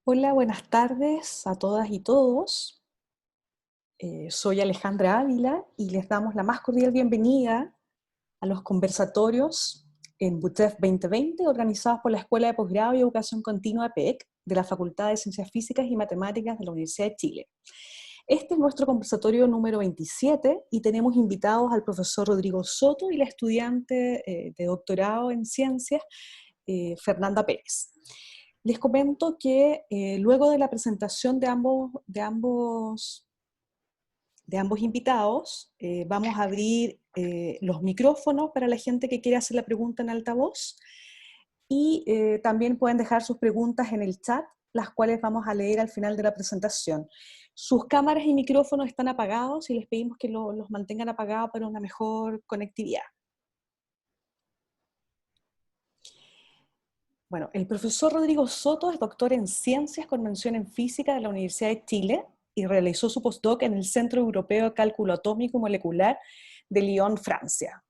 Hola, buenas tardes a todas y todos. Soy Alejandra Ávila y les damos la más cordial bienvenida a los conversatorios en BUTEF 2020 organizados por la Escuela de Posgrado y Educación Continua PEC de la Facultad de Ciencias Físicas y Matemáticas de la Universidad de Chile. Este es nuestro conversatorio número 27 y tenemos invitados al profesor Rodrigo Soto y la estudiante de doctorado en ciencias, Fernanda Pérez. Les comento que luego de la presentación de ambos invitados, vamos a abrir los micrófonos para la gente que quiera hacer la pregunta en altavoz y también pueden dejar sus preguntas en el chat, las cuales vamos a leer al final de la presentación. Sus cámaras y micrófonos están apagados y les pedimos que los mantengan apagados para una mejor conectividad. Bueno, el profesor Rodrigo Soto es doctor en Ciencias con mención en Física de la Universidad de Chile y realizó su postdoc en el Centro Europeo de Cálculo Atómico y Molecular de Lyon, Francia.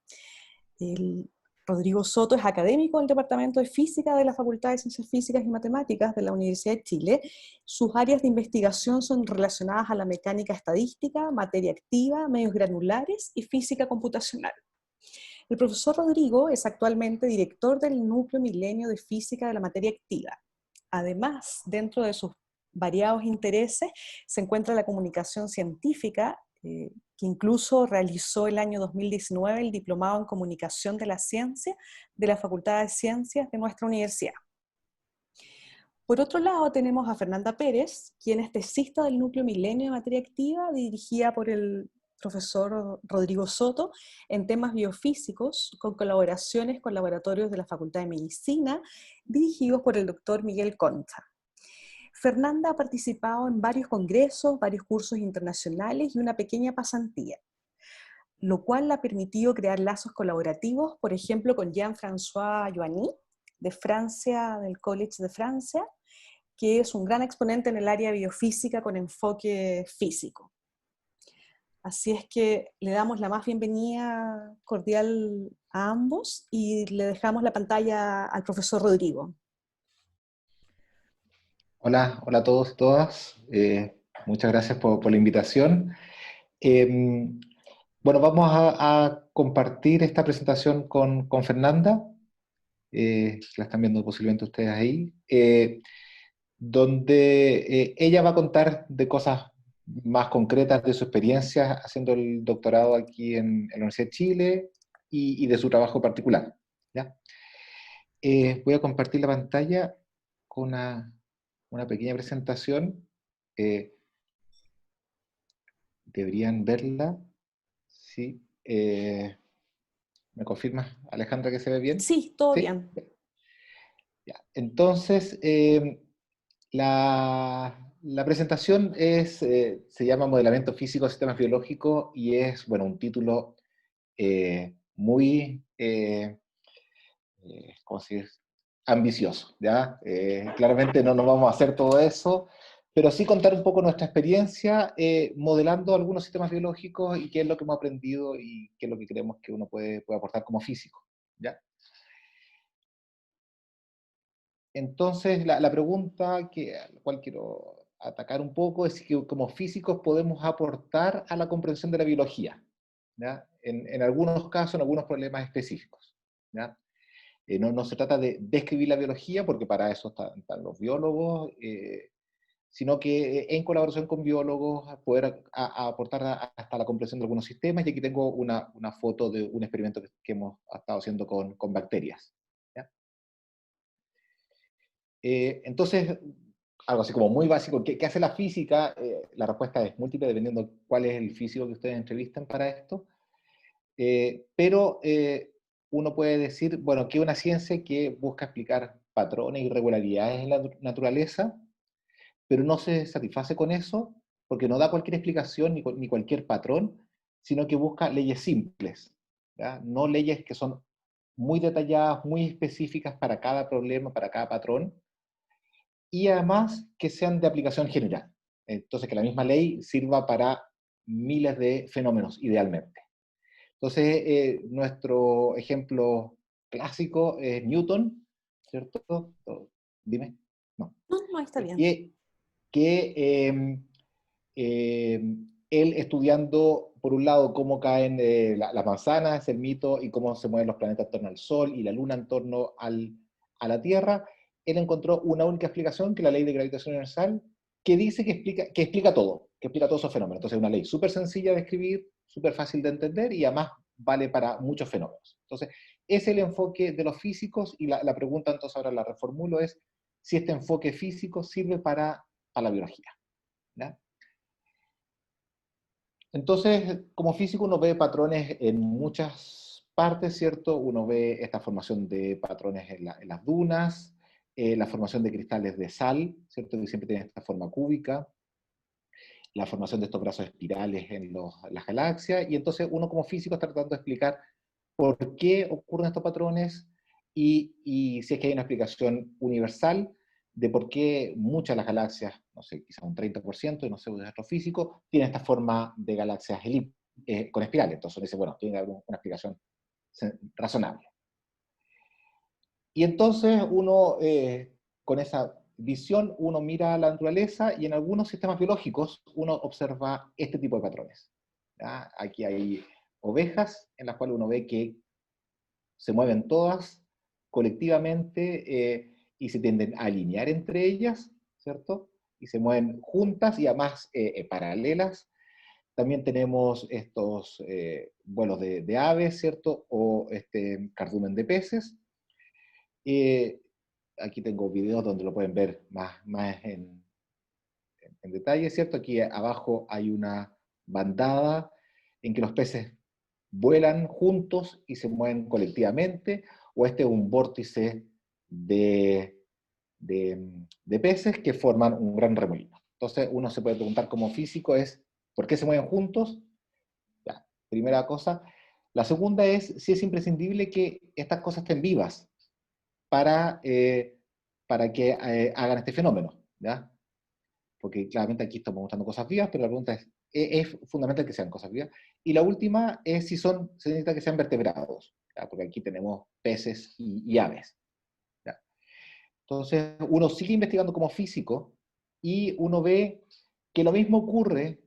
El Rodrigo Soto es académico del Departamento de Física de la Facultad de Ciencias Físicas y Matemáticas de la Universidad de Chile. Sus áreas de investigación son relacionadas a la mecánica estadística, materia activa, medios granulares y física computacional. El profesor Rodrigo es actualmente director del Núcleo Milenio de Física de la Materia Activa. Además, dentro de sus variados intereses, se encuentra la comunicación científica, que incluso realizó el año 2019 el Diplomado en Comunicación de la Ciencia de la Facultad de Ciencias de nuestra universidad. Por otro lado, tenemos a Fernanda Pérez, quien es tesista del Núcleo Milenio de Materia Activa, dirigida por el profesor Rodrigo Soto en temas biofísicos, con colaboraciones con laboratorios de la Facultad de Medicina, dirigidos por el doctor Miguel Concha. Fernanda ha participado en varios congresos, varios cursos internacionales y una pequeña pasantía, lo cual le ha permitido crear lazos colaborativos, por ejemplo, con Jean-François Joanny, de Francia, del College de Francia, que es un gran exponente en el área de biofísica con enfoque físico. Así es que le damos la más bienvenida cordial a ambos y le dejamos la pantalla al profesor Rodrigo. Hola, hola a todos y todas. Muchas gracias por la invitación. Eh, bueno, vamos a compartir esta presentación con Fernanda. La están viendo posiblemente ustedes ahí. Donde ella va a contar de cosas más concretas de su experiencia haciendo el doctorado aquí en la Universidad de Chile y de su trabajo particular. ¿Ya? Voy a compartir la pantalla con una pequeña presentación. Eh, Deberían verla. Sí. ¿Me confirmas, Alejandra, que se ve bien? Sí, todo Sí. bien. Ya. Entonces, la presentación se llama Modelamiento Físico de Sistemas Biológicos y es, bueno, un título muy, ¿cómo se dice? Ambicioso, ¿ya? Claramente no nos vamos a hacer todo eso, pero sí contar un poco nuestra experiencia modelando algunos sistemas biológicos y qué es lo que hemos aprendido y qué es lo que creemos que uno puede aportar como físico, ¿ya? Entonces, la pregunta a la cual quiero atacar un poco es si como físicos podemos aportar a la comprensión de la biología, ¿ya? En algunos casos, en algunos problemas específicos, ¿ya? No se trata de describir la biología, porque para eso están los biólogos, sino que en colaboración con biólogos poder aportar hasta la comprensión de algunos sistemas, y aquí tengo una foto de un experimento que hemos estado haciendo con bacterias. ¿Ya? Entonces, algo así como muy básico, ¿qué hace la física? La respuesta es múltiple, dependiendo cuál es el físico que ustedes entrevistan para esto. Pero uno puede decir, bueno, que una ciencia que busca explicar patrones y irregularidades en la naturaleza, pero no se satisface con eso, porque no da cualquier explicación ni cualquier patrón, sino que busca leyes simples, ¿ya? No leyes que son muy detalladas, muy específicas para cada problema, para cada patrón, y además que sean de aplicación general. Entonces, que la misma ley sirva para miles de fenómenos, idealmente. Entonces, nuestro ejemplo clásico es Newton, ¿cierto? Dime. no. No, no, está bien. Que eh, él estudiando, por un lado, cómo caen las manzanas, el mito, y cómo se mueven los planetas en torno al Sol y la Luna en torno a la Tierra, él encontró una única explicación, que es la ley de gravitación universal, que dice que explica todo, que explica todos esos fenómenos. Entonces es una ley súper sencilla de escribir, súper fácil de entender, y además vale para muchos fenómenos. Entonces, es el enfoque de los físicos, y la pregunta entonces ahora la reformulo es si este enfoque físico sirve para la biología, ¿ya? Entonces, como físico uno ve patrones en muchas partes, ¿cierto? Uno ve esta formación de patrones en las dunas, la formación de cristales de sal, ¿cierto? Que siempre tienen esta forma cúbica, la formación de estos brazos espirales en las galaxias, y entonces uno como físico está tratando de explicar por qué ocurren estos patrones y si es que hay una explicación universal de por qué muchas de las galaxias, no sé, quizás un 30%, y no sé, de astrofísico, tienen esta forma de galaxias con espirales. Entonces uno dice, bueno, tiene que haber una explicación razonable. Y entonces uno, con esa visión, uno mira la naturaleza y en algunos sistemas biológicos uno observa este tipo de patrones, ¿ya? Aquí hay ovejas en las cuales uno ve que se mueven todas colectivamente y se tienden a alinear entre ellas, ¿cierto? Y se mueven juntas y además paralelas. También tenemos estos vuelos de aves, ¿cierto? O este cardumen de peces. Eh, Aquí tengo videos donde lo pueden ver más en detalle, ¿cierto? Aquí abajo hay una bandada en que los peces vuelan juntos y se mueven colectivamente, o este es un vórtice de, de peces que forman un gran remolino. Entonces uno se puede preguntar como físico es, ¿por qué se mueven juntos? Ya, primera cosa. La segunda es si es imprescindible que estas cosas estén vivas para que hagan este fenómeno, ¿ya? Porque claramente aquí estamos mostrando cosas vivas, pero la pregunta es fundamental que sean cosas vivas. Y la última es si se necesita que sean vertebrados, ¿ya? Porque aquí tenemos peces y aves, ¿ya? Entonces, uno sigue investigando como físico y uno ve que lo mismo ocurre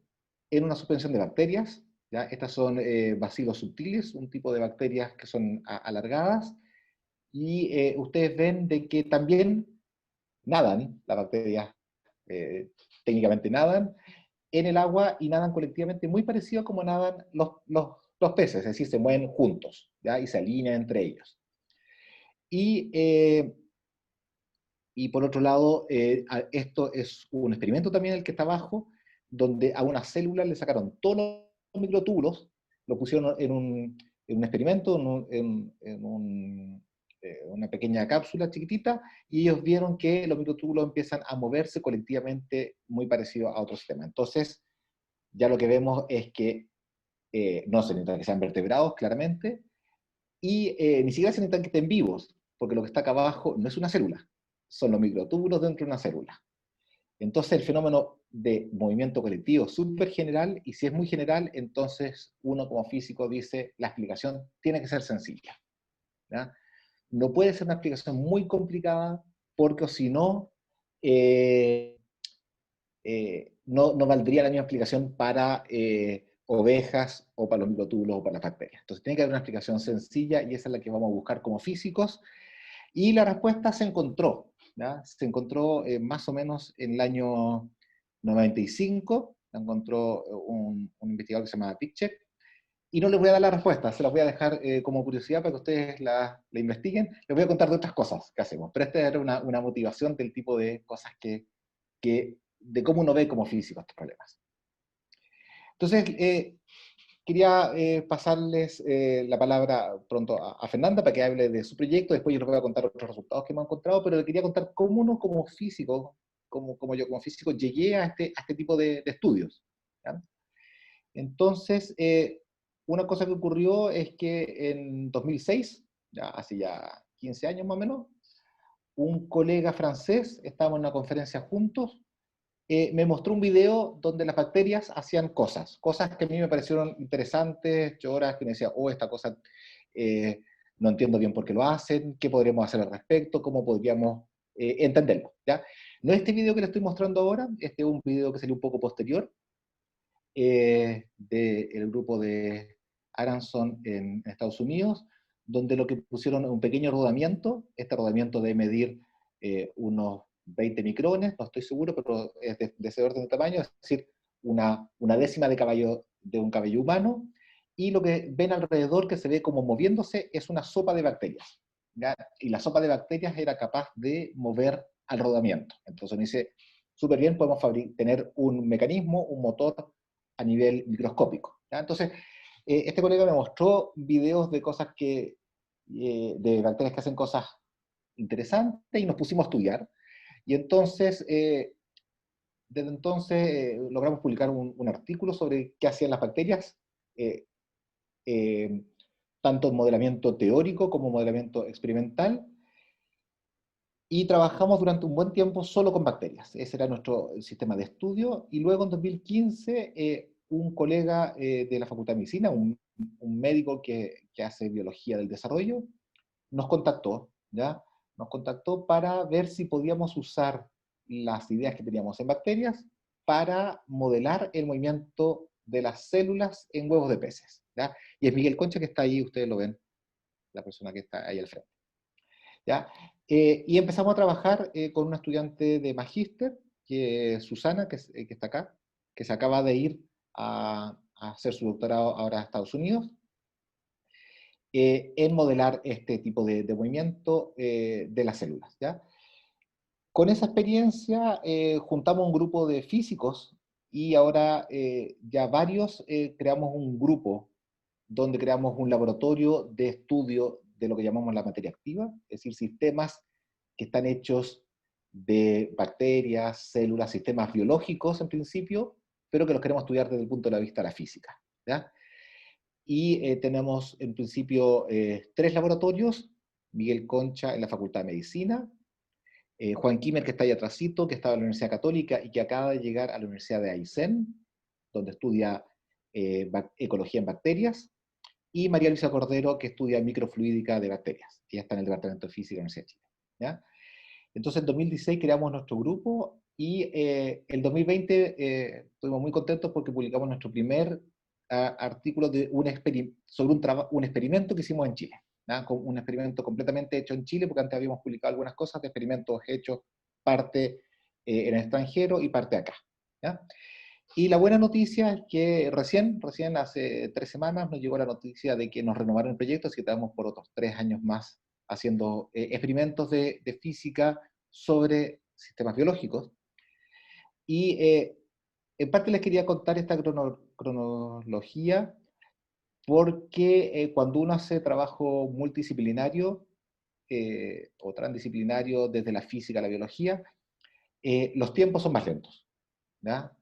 en una suspensión de bacterias, ¿ya? Estas son bacilos subtilis, un tipo de bacterias que son alargadas, y ustedes ven de que también nadan, las bacterias técnicamente nadan en el agua y nadan colectivamente muy parecido a como nadan los peces, es decir, se mueven juntos, ¿ya? Y se alinean entre ellos. Y, eh, y por otro lado, esto es un experimento también el que está abajo, donde a unas células le sacaron todos los microtúbulos, lo pusieron en un experimento, una pequeña cápsula chiquitita, y ellos vieron que los microtúbulos empiezan a moverse colectivamente muy parecido a otro sistema. Entonces, ya lo que vemos es que no se necesita que sean vertebrados, claramente, y ni siquiera se necesitan que estén vivos, porque lo que está acá abajo no es una célula, son los microtúbulos dentro de una célula. Entonces el fenómeno de movimiento colectivo es súper general, y si es muy general, entonces uno como físico dice, la explicación tiene que ser sencilla, ¿ya? No puede ser una explicación muy complicada, porque si no, no valdría la misma explicación para ovejas o para los microtúbulos o para las bacterias. Entonces tiene que haber una explicación sencilla, y esa es la que vamos a buscar como físicos. Y la respuesta se encontró, ¿ya? Se encontró más o menos en el año 95, la encontró un investigador que se llama Pichet, y no les voy a dar la respuesta, se las voy a dejar como curiosidad para que ustedes la investiguen. Les voy a contar de otras cosas que hacemos, pero esta era una motivación del tipo de cosas de cómo uno ve como físico estos problemas. Entonces, quería pasarles la palabra pronto a Fernanda para que hable de su proyecto. Después yo les voy a contar otros resultados que me han encontrado, pero le quería contar cómo uno como físico, como yo como físico, llegué a este tipo de estudios, ¿ya? Entonces, una cosa que ocurrió es que en 2006, ya hace ya 15 años más o menos, un colega francés, estábamos en una conferencia juntos, me mostró un video donde las bacterias hacían cosas que a mí me parecieron interesantes. Yo ahora que me decía, oh, esta cosa no entiendo bien por qué lo hacen, qué podríamos hacer al respecto, cómo podríamos entenderlo, ¿ya? No este video que le estoy mostrando ahora, este es un video que salió un poco posterior, del grupo de Aranson en Estados Unidos, donde lo que pusieron es un pequeño rodamiento. Este rodamiento debe medir unos 20 micrones, no estoy seguro, pero es de ese orden de tamaño, es decir, una décima de un cabello humano, y lo que ven alrededor que se ve como moviéndose es una sopa de bacterias, ¿ya? Y la sopa de bacterias era capaz de mover al rodamiento. Entonces me dice, súper bien, podemos tener un mecanismo, un motor a nivel microscópico, ¿ya? Entonces, este colega me mostró videos de cosas de bacterias que hacen cosas interesantes y nos pusimos a estudiar. Y entonces, desde entonces logramos publicar un artículo sobre qué hacían las bacterias, eh, eh, tanto en modelamiento teórico como modelamiento experimental, y trabajamos durante un buen tiempo solo con bacterias. Ese era nuestro sistema de estudio, y luego en 2015 un colega de la Facultad de Medicina, un médico que hace biología del desarrollo, nos contactó, ¿ya? Nos contactó para ver si podíamos usar las ideas que teníamos en bacterias para modelar el movimiento de las células en huevos de peces, ¿ya? Y es Miguel Concha que está ahí, ustedes lo ven, la persona que está ahí al frente, ¿ya? Y empezamos a trabajar con una estudiante de magíster, que es Susana, que está acá, que se acaba de ir a hacer su doctorado ahora a Estados Unidos, en modelar este tipo de movimiento de las células, ¿ya? Con esa experiencia juntamos un grupo de físicos, y ahora ya varios creamos un grupo donde creamos un laboratorio de estudio de lo que llamamos la materia activa, es decir, sistemas que están hechos de bacterias, células, sistemas biológicos en principio, pero que los queremos estudiar desde el punto de vista de la física, ¿ya? Y tenemos en principio 3 laboratorios: Miguel Concha en la Facultad de Medicina, Juan Quimer, que está ahí atrásito, que estaba en la Universidad Católica y que acaba de llegar a la Universidad de Aysén, donde estudia ecología en bacterias, y María Luisa Cordero, que estudia microfluídica de bacterias, que ya está en el Departamento de Física de la Universidad de Chile, ¿ya? Entonces en 2016 creamos nuestro grupo, y el 2020 estuvimos muy contentos porque publicamos nuestro primer artículo de sobre un experimento que hicimos en Chile, ¿ya? Un experimento completamente hecho en Chile, porque antes habíamos publicado algunas cosas de experimentos hechos, parte en el extranjero y parte acá, ¿ya? Y la buena noticia es que recién hace 3 semanas nos llegó la noticia de que nos renovaron el proyecto, así que estamos por otros 3 años más haciendo experimentos de física sobre sistemas biológicos. Y en parte les quería contar esta cronología, porque cuando uno hace trabajo multidisciplinario o transdisciplinario desde la física a la biología, los tiempos son más lentos, ¿ya?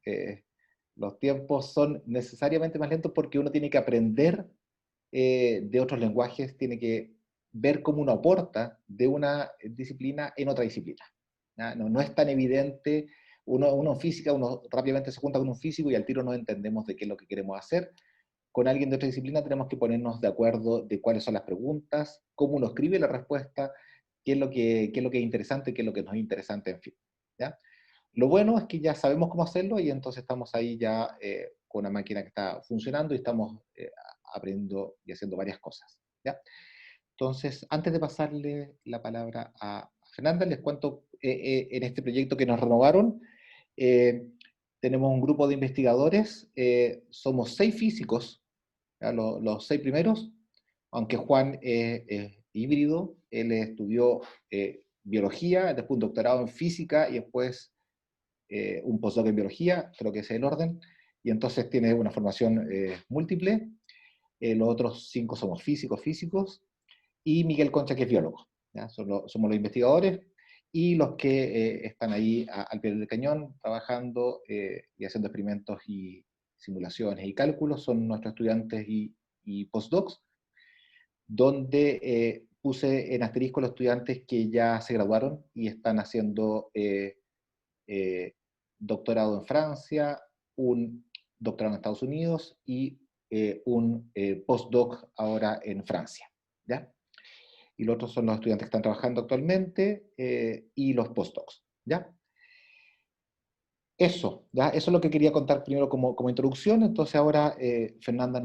Los tiempos son necesariamente más lentos porque uno tiene que aprender de otros lenguajes, tiene que ver cómo uno aporta de una disciplina en otra disciplina, ¿ya? No es tan evidente. Uno en física, uno rápidamente se junta con un físico y al tiro no entendemos de qué es lo que queremos hacer. Con alguien de otra disciplina tenemos que ponernos de acuerdo de cuáles son las preguntas, cómo uno escribe la respuesta, qué es lo que es interesante, qué es lo que no es interesante, en fin, ¿ya? Lo bueno es que ya sabemos cómo hacerlo, y entonces estamos ahí ya con una máquina que está funcionando, y estamos aprendiendo y haciendo varias cosas, ¿ya? Entonces, antes de pasarle la palabra a Fernanda, les cuento en este proyecto que nos renovaron. eh, Tenemos un grupo de investigadores, somos 6 físicos, ¿ya? Los 6 primeros, aunque Juan es híbrido. Él estudió biología, después un doctorado en física y después un postdoc en biología, creo que ese es el orden, y entonces tiene una formación múltiple. Los otros 5 somos físicos, y Miguel Concha, que es biólogo, ¿ya? Somos los investigadores, y los que están ahí al pie del cañón, trabajando y haciendo experimentos y simulaciones y cálculos, son nuestros estudiantes y postdocs, donde puse en asterisco los estudiantes que ya se graduaron y están haciendo eh, doctorado en Francia, un doctorado en Estados Unidos y un postdoc ahora en Francia, ¿ya? Y los otros son los estudiantes que están trabajando actualmente, y y los postdocs, ¿ya? Eso, ¿ya? Eso es lo que quería contar primero como introducción. Entonces ahora Fernanda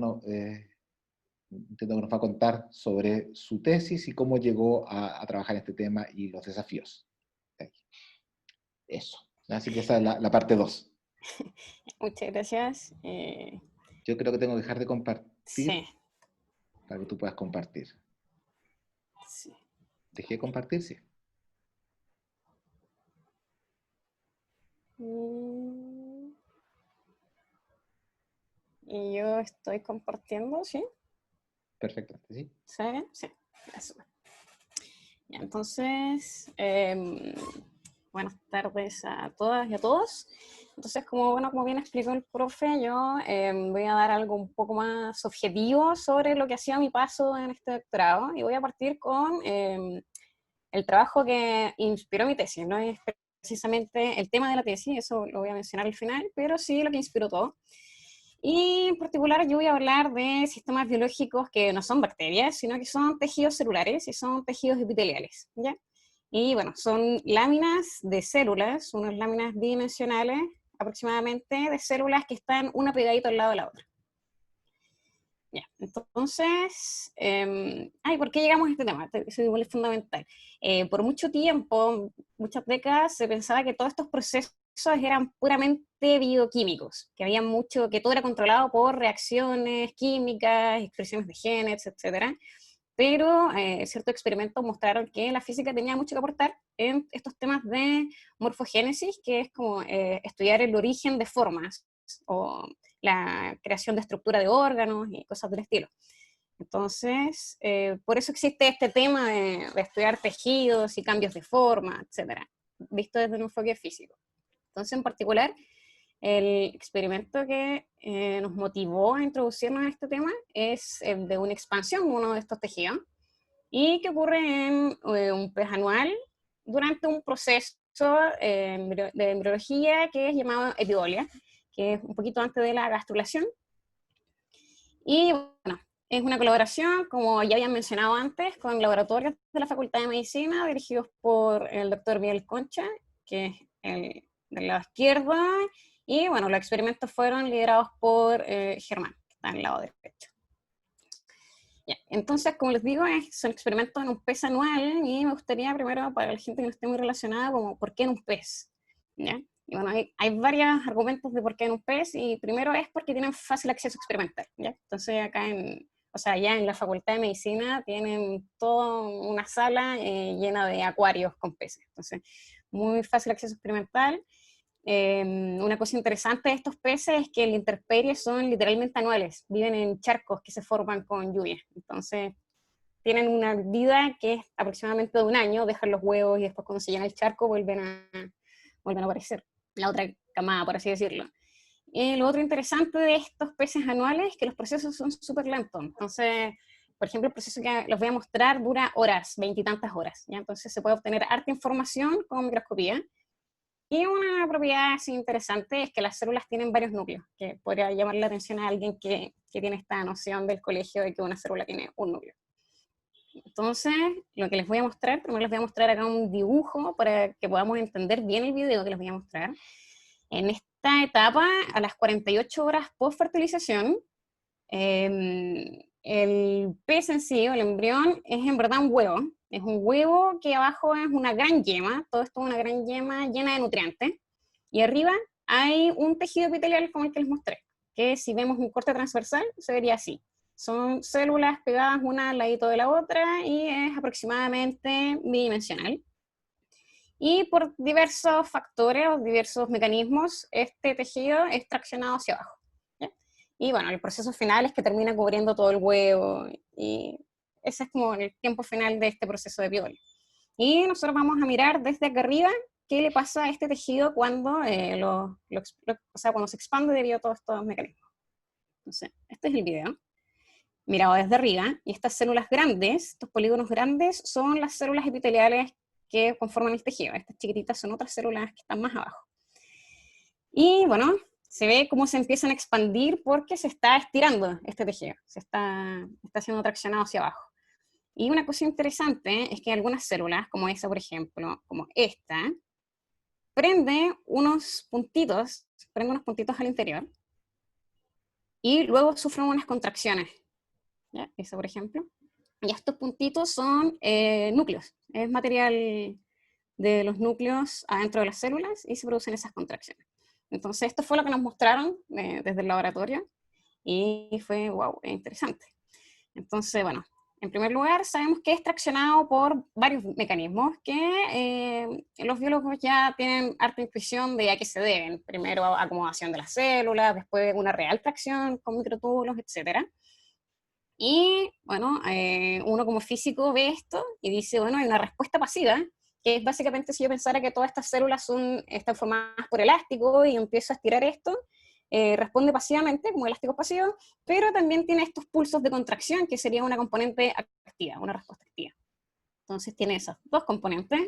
entiendo que nos va a contar sobre su tesis y cómo llegó a trabajar en este tema y los desafíos. Eso. Así que esa es la parte 2. Muchas gracias. Yo creo que tengo que dejar de Sí, compartir para que tú puedas compartir. sí. ¿Dejé de compartir? Sí. Y yo estoy compartiendo, ¿sí? Perfecto. ¿Sí? ¿Se ve bien? Sí. Eso. Ya, entonces, buenas tardes a todas y a todos. Entonces, como bien explicó el profe, yo voy a dar algo un poco más objetivo sobre lo que ha sido mi paso en este doctorado, y voy a partir con el trabajo que inspiró mi tesis. No es precisamente el tema de la tesis, eso lo voy a mencionar al final, pero sí lo que inspiró todo. Y en particular yo voy a hablar de sistemas biológicos que no son bacterias, sino que son tejidos celulares y son tejidos epiteliales, ¿ya? Y bueno, son láminas de células, unas láminas bidimensionales aproximadamente de células que están una pegadita al lado de la otra. Ya, entonces, ¿por qué llegamos a este tema? Eso igual es fundamental. Por mucho tiempo, muchas décadas, se pensaba que todos estos procesos eran puramente bioquímicos, que todo era controlado por reacciones químicas, expresiones de genes, etcétera. Pero ciertos experimentos mostraron que la física tenía mucho que aportar en estos temas de morfogénesis, que es como estudiar el origen de formas o la creación de estructura de órganos y cosas del estilo. Entonces, por eso existe este tema de estudiar tejidos y cambios de forma, etcétera, visto desde un enfoque físico. Entonces, en particular, el experimento que nos motivó a introducirnos a este tema es de una expansión de uno de estos tejidos, y que ocurre en un pez anual durante un proceso de embriología que es llamado epidolia, que es un poquito antes de la gastrulación. Y bueno, es una colaboración, como ya habían mencionado antes, con laboratorios de la Facultad de Medicina dirigidos por el doctor Miguel Concha, que es el del lado izquierdo, y bueno, los experimentos fueron liderados por Germán, que está en el lado derecho. Ya, entonces, como les digo, son experimentos en un pez anual, y me gustaría primero, para la gente que no esté muy relacionada, como ¿por qué en un pez? ¿Ya? Y bueno, hay varios argumentos de por qué en un pez, y primero es porque tienen fácil acceso experimental, ¿ya? Entonces acá ya en la Facultad de Medicina tienen toda una sala llena de acuarios con peces, entonces muy fácil acceso experimental. Una cosa interesante de estos peces es que el intemperie son literalmente anuales, viven en charcos que se forman con lluvia, entonces tienen una vida que es aproximadamente de un año, dejan los huevos y después cuando se llena el charco vuelven a aparecer, la otra camada, por así decirlo. Lo otro interesante de estos peces anuales es que los procesos son súper lentos, entonces, por ejemplo, el proceso que les voy a mostrar dura horas, 20 y tantas horas, ¿ya? Entonces se puede obtener harta información con microscopía. Y una propiedad así interesante es que las células tienen varios núcleos, que podría llamar la atención a alguien que tiene esta noción del colegio de que una célula tiene un núcleo. Entonces, lo que les voy a mostrar, primero les voy a mostrar acá un dibujo para que podamos entender bien el video que les voy a mostrar. En esta etapa, a las 48 horas post-fertilización, el pez en sí, o el embrión, es en verdad un huevo. Es un huevo que abajo es una gran yema, todo esto es una gran yema llena de nutrientes, y arriba hay un tejido epitelial como el que les mostré, que si vemos un corte transversal se vería así. Son células pegadas una al ladito de la otra y es aproximadamente bidimensional. Y por diversos factores o diversos mecanismos, este tejido es traccionado hacia abajo, ¿ya? Y bueno, el proceso final es que termina cubriendo todo el huevo, y ese es como el tiempo final de este proceso de epidolia. Y nosotros vamos a mirar desde acá arriba qué le pasa a este tejido cuando, cuando se expande debido a todos estos mecanismos. Entonces, este es el video, mirado desde arriba, y estas células grandes, estos polígonos grandes, son las células epiteliales que conforman el tejido. Estas chiquititas son otras células que están más abajo. Y bueno, se ve cómo se empiezan a expandir porque se está estirando este tejido, está siendo traccionado hacia abajo. Y una cosa interesante es que algunas células, como esa por ejemplo, como esta, prende unos puntitos al interior, y luego sufren unas contracciones, ¿ya? Esa por ejemplo. Y estos puntitos son núcleos, es material de los núcleos adentro de las células y se producen esas contracciones. Entonces esto fue lo que nos mostraron desde el laboratorio y fue, wow, interesante. Entonces, bueno, en primer lugar sabemos que es traccionado por varios mecanismos que los biólogos ya tienen harta intuición de a qué se deben. Primero acomodación de las células, después una real tracción con microtúbulos, etc. Y bueno, uno como físico ve esto y dice, bueno, hay una respuesta pasiva, que es básicamente si yo pensara que todas estas células están formadas por elástico y empiezo a estirar esto, responde pasivamente, como elástico pasivo, pero también tiene estos pulsos de contracción, que sería una componente activa, una respuesta activa. Entonces tiene esos dos componentes.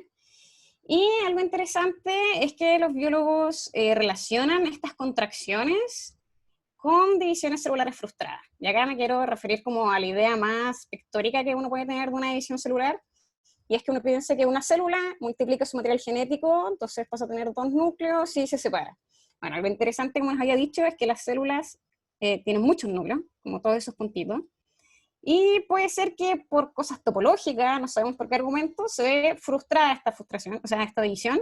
Y algo interesante es que los biólogos relacionan estas contracciones con divisiones celulares frustradas. Y acá me quiero referir como a la idea más pictórica que uno puede tener de una división celular, y es que uno piensa que una célula multiplica su material genético, entonces pasa a tener dos núcleos y se separa. Bueno, algo interesante, como les había dicho, es que las células tienen muchos núcleos, como todos esos puntitos, y puede ser que por cosas topológicas, no sabemos por qué argumento, se ve frustrada esta frustración, o sea, esta división,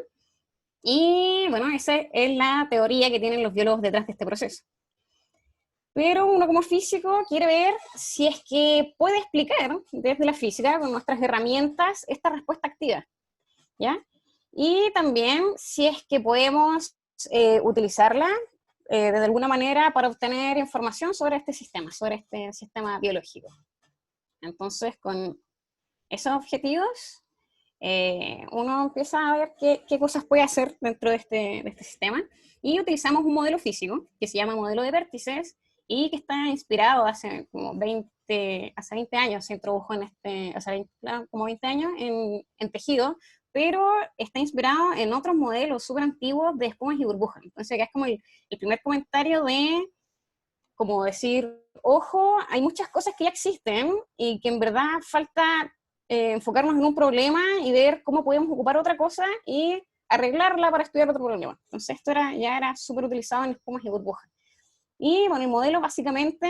y bueno, esa es la teoría que tienen los biólogos detrás de este proceso. Pero uno como físico quiere ver si es que puede explicar desde la física, con nuestras herramientas, esta respuesta activa, ¿ya? Y también si es que podemos utilizarla de alguna manera para obtener información sobre este sistema biológico. Entonces, con esos objetivos, uno empieza a ver qué cosas puede hacer dentro de este sistema, y utilizamos un modelo físico que se llama modelo de vértices, y que está inspirado hace 20 años, se introdujo como 20 años en tejido, pero está inspirado en otros modelos súper antiguos de espumas y burbujas. Entonces acá es como el primer comentario de, como decir, ojo, hay muchas cosas que ya existen y que en verdad falta enfocarnos en un problema y ver cómo podemos ocupar otra cosa y arreglarla para estudiar otro problema. Entonces esto ya era súper utilizado en espumas y burbujas. Y bueno, el modelo básicamente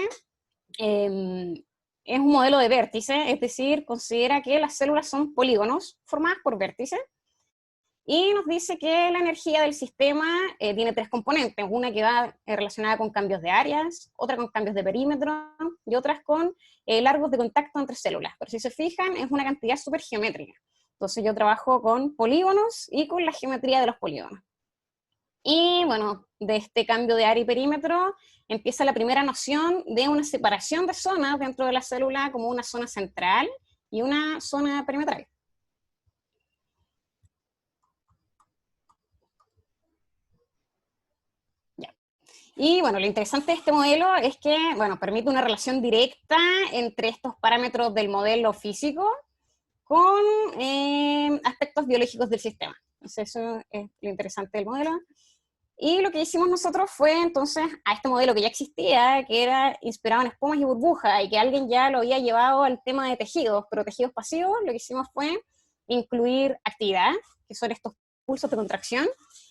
es un modelo de vértice, es decir, considera que las células son polígonos formadas por vértices, y nos dice que la energía del sistema tiene tres componentes, una que va relacionada con cambios de áreas, otra con cambios de perímetro y otras con largos de contacto entre células. Pero si se fijan, es una cantidad súper geométrica. Entonces yo trabajo con polígonos y con la geometría de los polígonos. Y bueno, de este cambio de área y perímetro empieza la primera noción de una separación de zonas dentro de la célula, como una zona central y una zona perimetral. Ya. Y bueno, lo interesante de este modelo es que, bueno, permite una relación directa entre estos parámetros del modelo físico con aspectos biológicos del sistema. Entonces eso es lo interesante del modelo. Y lo que hicimos nosotros fue entonces a este modelo que ya existía, que era inspirado en espumas y burbujas, y que alguien ya lo había llevado al tema de tejidos, pero tejidos pasivos, lo que hicimos fue incluir actividad, que son estos pulsos de contracción,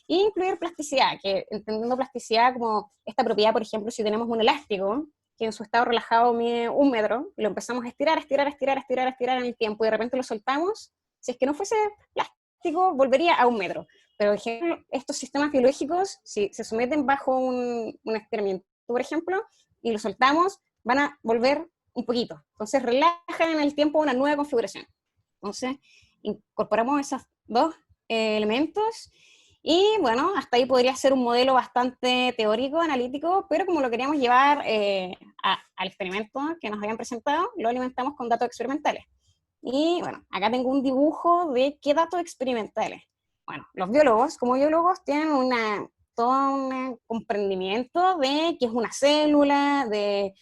e incluir plasticidad, que entendiendo plasticidad como esta propiedad, por ejemplo, si tenemos un elástico, que en su estado relajado mide 1 metro, y lo empezamos a estirar en el tiempo, y de repente lo soltamos, si es que no fuese plástico, volvería a 1 metro. Pero, por ejemplo, estos sistemas biológicos, si se someten bajo un experimento, por ejemplo, y lo soltamos, van a volver un poquito. Entonces, relajan en el tiempo una nueva configuración. Entonces, incorporamos esos dos elementos, y bueno, hasta ahí podría ser un modelo bastante teórico, analítico, pero como lo queríamos llevar al experimento que nos habían presentado, lo alimentamos con datos experimentales. Y bueno, acá tengo un dibujo de qué datos experimentales. Bueno, los biólogos, como biólogos, tienen todo un comprendimiento de qué es una célula, de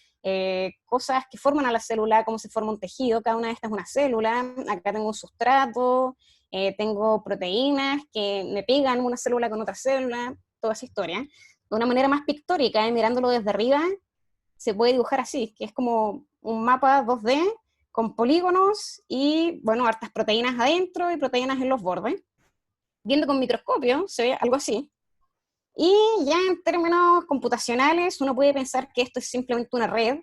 cosas que forman a la célula, cómo se forma un tejido, cada una de estas es una célula. Acá tengo un sustrato, tengo proteínas que me pegan una célula con otra célula, toda esa historia. De una manera más pictórica, mirándolo desde arriba, se puede dibujar así, que es como un mapa 2D con polígonos y, bueno, hartas proteínas adentro y proteínas en los bordes. Viendo con microscopio se ve algo así. Y ya en términos computacionales uno puede pensar que esto es simplemente una red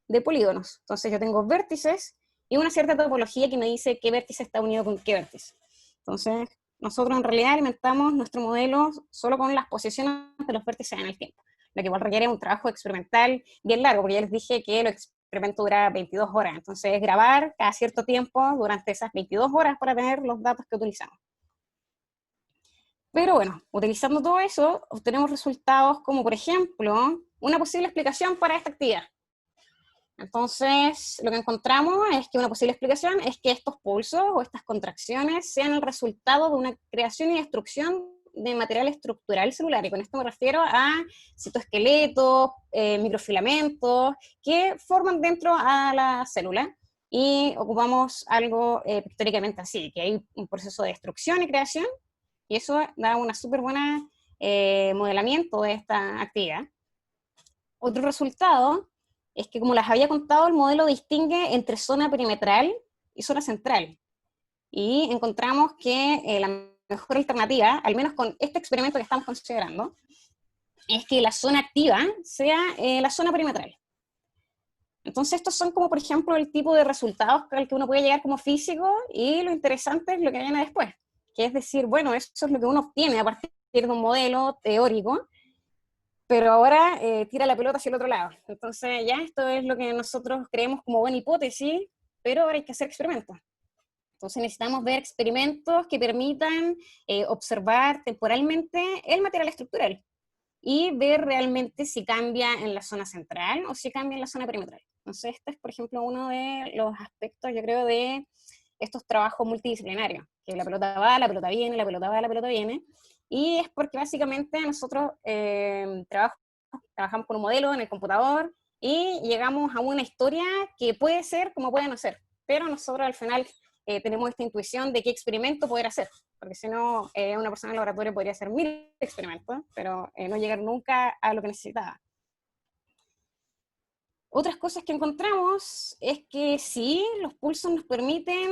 de polígonos. Entonces yo tengo vértices y una cierta topología que me dice qué vértice está unido con qué vértice. Entonces nosotros en realidad alimentamos nuestro modelo solo con las posiciones de los vértices en el tiempo, lo que igual requiere un trabajo experimental bien largo, porque ya les dije que el experimento dura 22 horas, entonces es grabar cada cierto tiempo durante esas 22 horas para tener los datos que utilizamos. Pero bueno, utilizando todo eso, obtenemos resultados como, por ejemplo, una posible explicación para esta actividad. Entonces, lo que encontramos es que una posible explicación es que estos pulsos o estas contracciones sean el resultado de una creación y destrucción de material estructural celular. Y con esto me refiero a citoesqueletos, microfilamentos, que forman dentro a la célula. Y ocupamos algo pictóricamente así, que hay un proceso de destrucción y creación, y eso da una súper buena modelamiento de esta actividad. Otro resultado es que, como les había contado, el modelo distingue entre zona perimetral y zona central. Y encontramos que la mejor alternativa, al menos con este experimento que estamos considerando, es que la zona activa sea la zona perimetral. Entonces estos son como, por ejemplo, el tipo de resultados al que uno puede llegar como físico, y lo interesante es lo que viene después, que es decir, bueno, eso es lo que uno obtiene a partir de un modelo teórico, pero ahora tira la pelota hacia el otro lado. Entonces ya esto es lo que nosotros creemos como buena hipótesis, pero ahora hay que hacer experimentos. Entonces necesitamos ver experimentos que permitan observar temporalmente el material estructural y ver realmente si cambia en la zona central o si cambia en la zona perimetral. Entonces este es, por ejemplo, uno de los aspectos, yo creo, de estos trabajos multidisciplinarios, que la pelota va, la pelota viene, la pelota va, la pelota viene, y es porque básicamente nosotros trabajamos con un modelo en el computador y llegamos a una historia que puede ser como puede no ser, pero nosotros al final tenemos esta intuición de qué experimento poder hacer, porque si no, una persona en el laboratorio podría hacer 1000 experimentos, pero no llegar nunca a lo que necesitaba. Otras cosas que encontramos es que sí, los pulsos nos permiten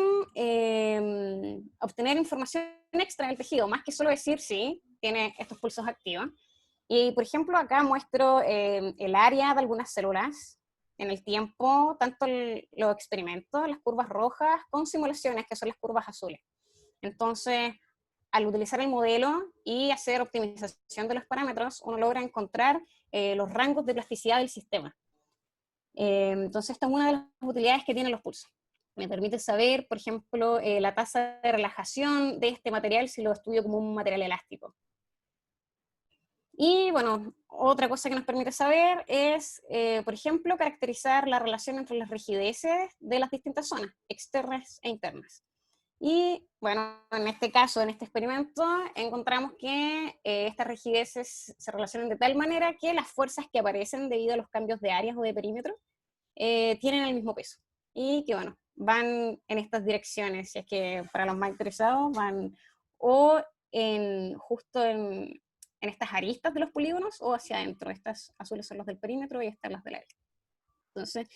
obtener información extra del tejido, más que solo decir sí, tiene estos pulsos activos. Y por ejemplo, acá muestro el área de algunas células en el tiempo, tanto los experimentos, las curvas rojas, con simulaciones, que son las curvas azules. Entonces, al utilizar el modelo y hacer optimización de los parámetros, uno logra encontrar los rangos de plasticidad del sistema. Entonces esta es una de las utilidades que tienen los pulsos. Me permite saber, por ejemplo, la tasa de relajación de este material si lo estudio como un material elástico. Y bueno, otra cosa que nos permite saber es, por ejemplo, caracterizar la relación entre las rigideces de las distintas zonas, externas e internas. Y bueno, en este caso, en este experimento, encontramos que estas rigideces se relacionan de tal manera que las fuerzas que aparecen debido a los cambios de áreas o de perímetro tienen el mismo peso. Y que bueno, van en estas direcciones, si es que para los más interesados, van o justo en estas aristas de los polígonos o hacia adentro. Estas azules son los del perímetro y estas las del área. Entonces,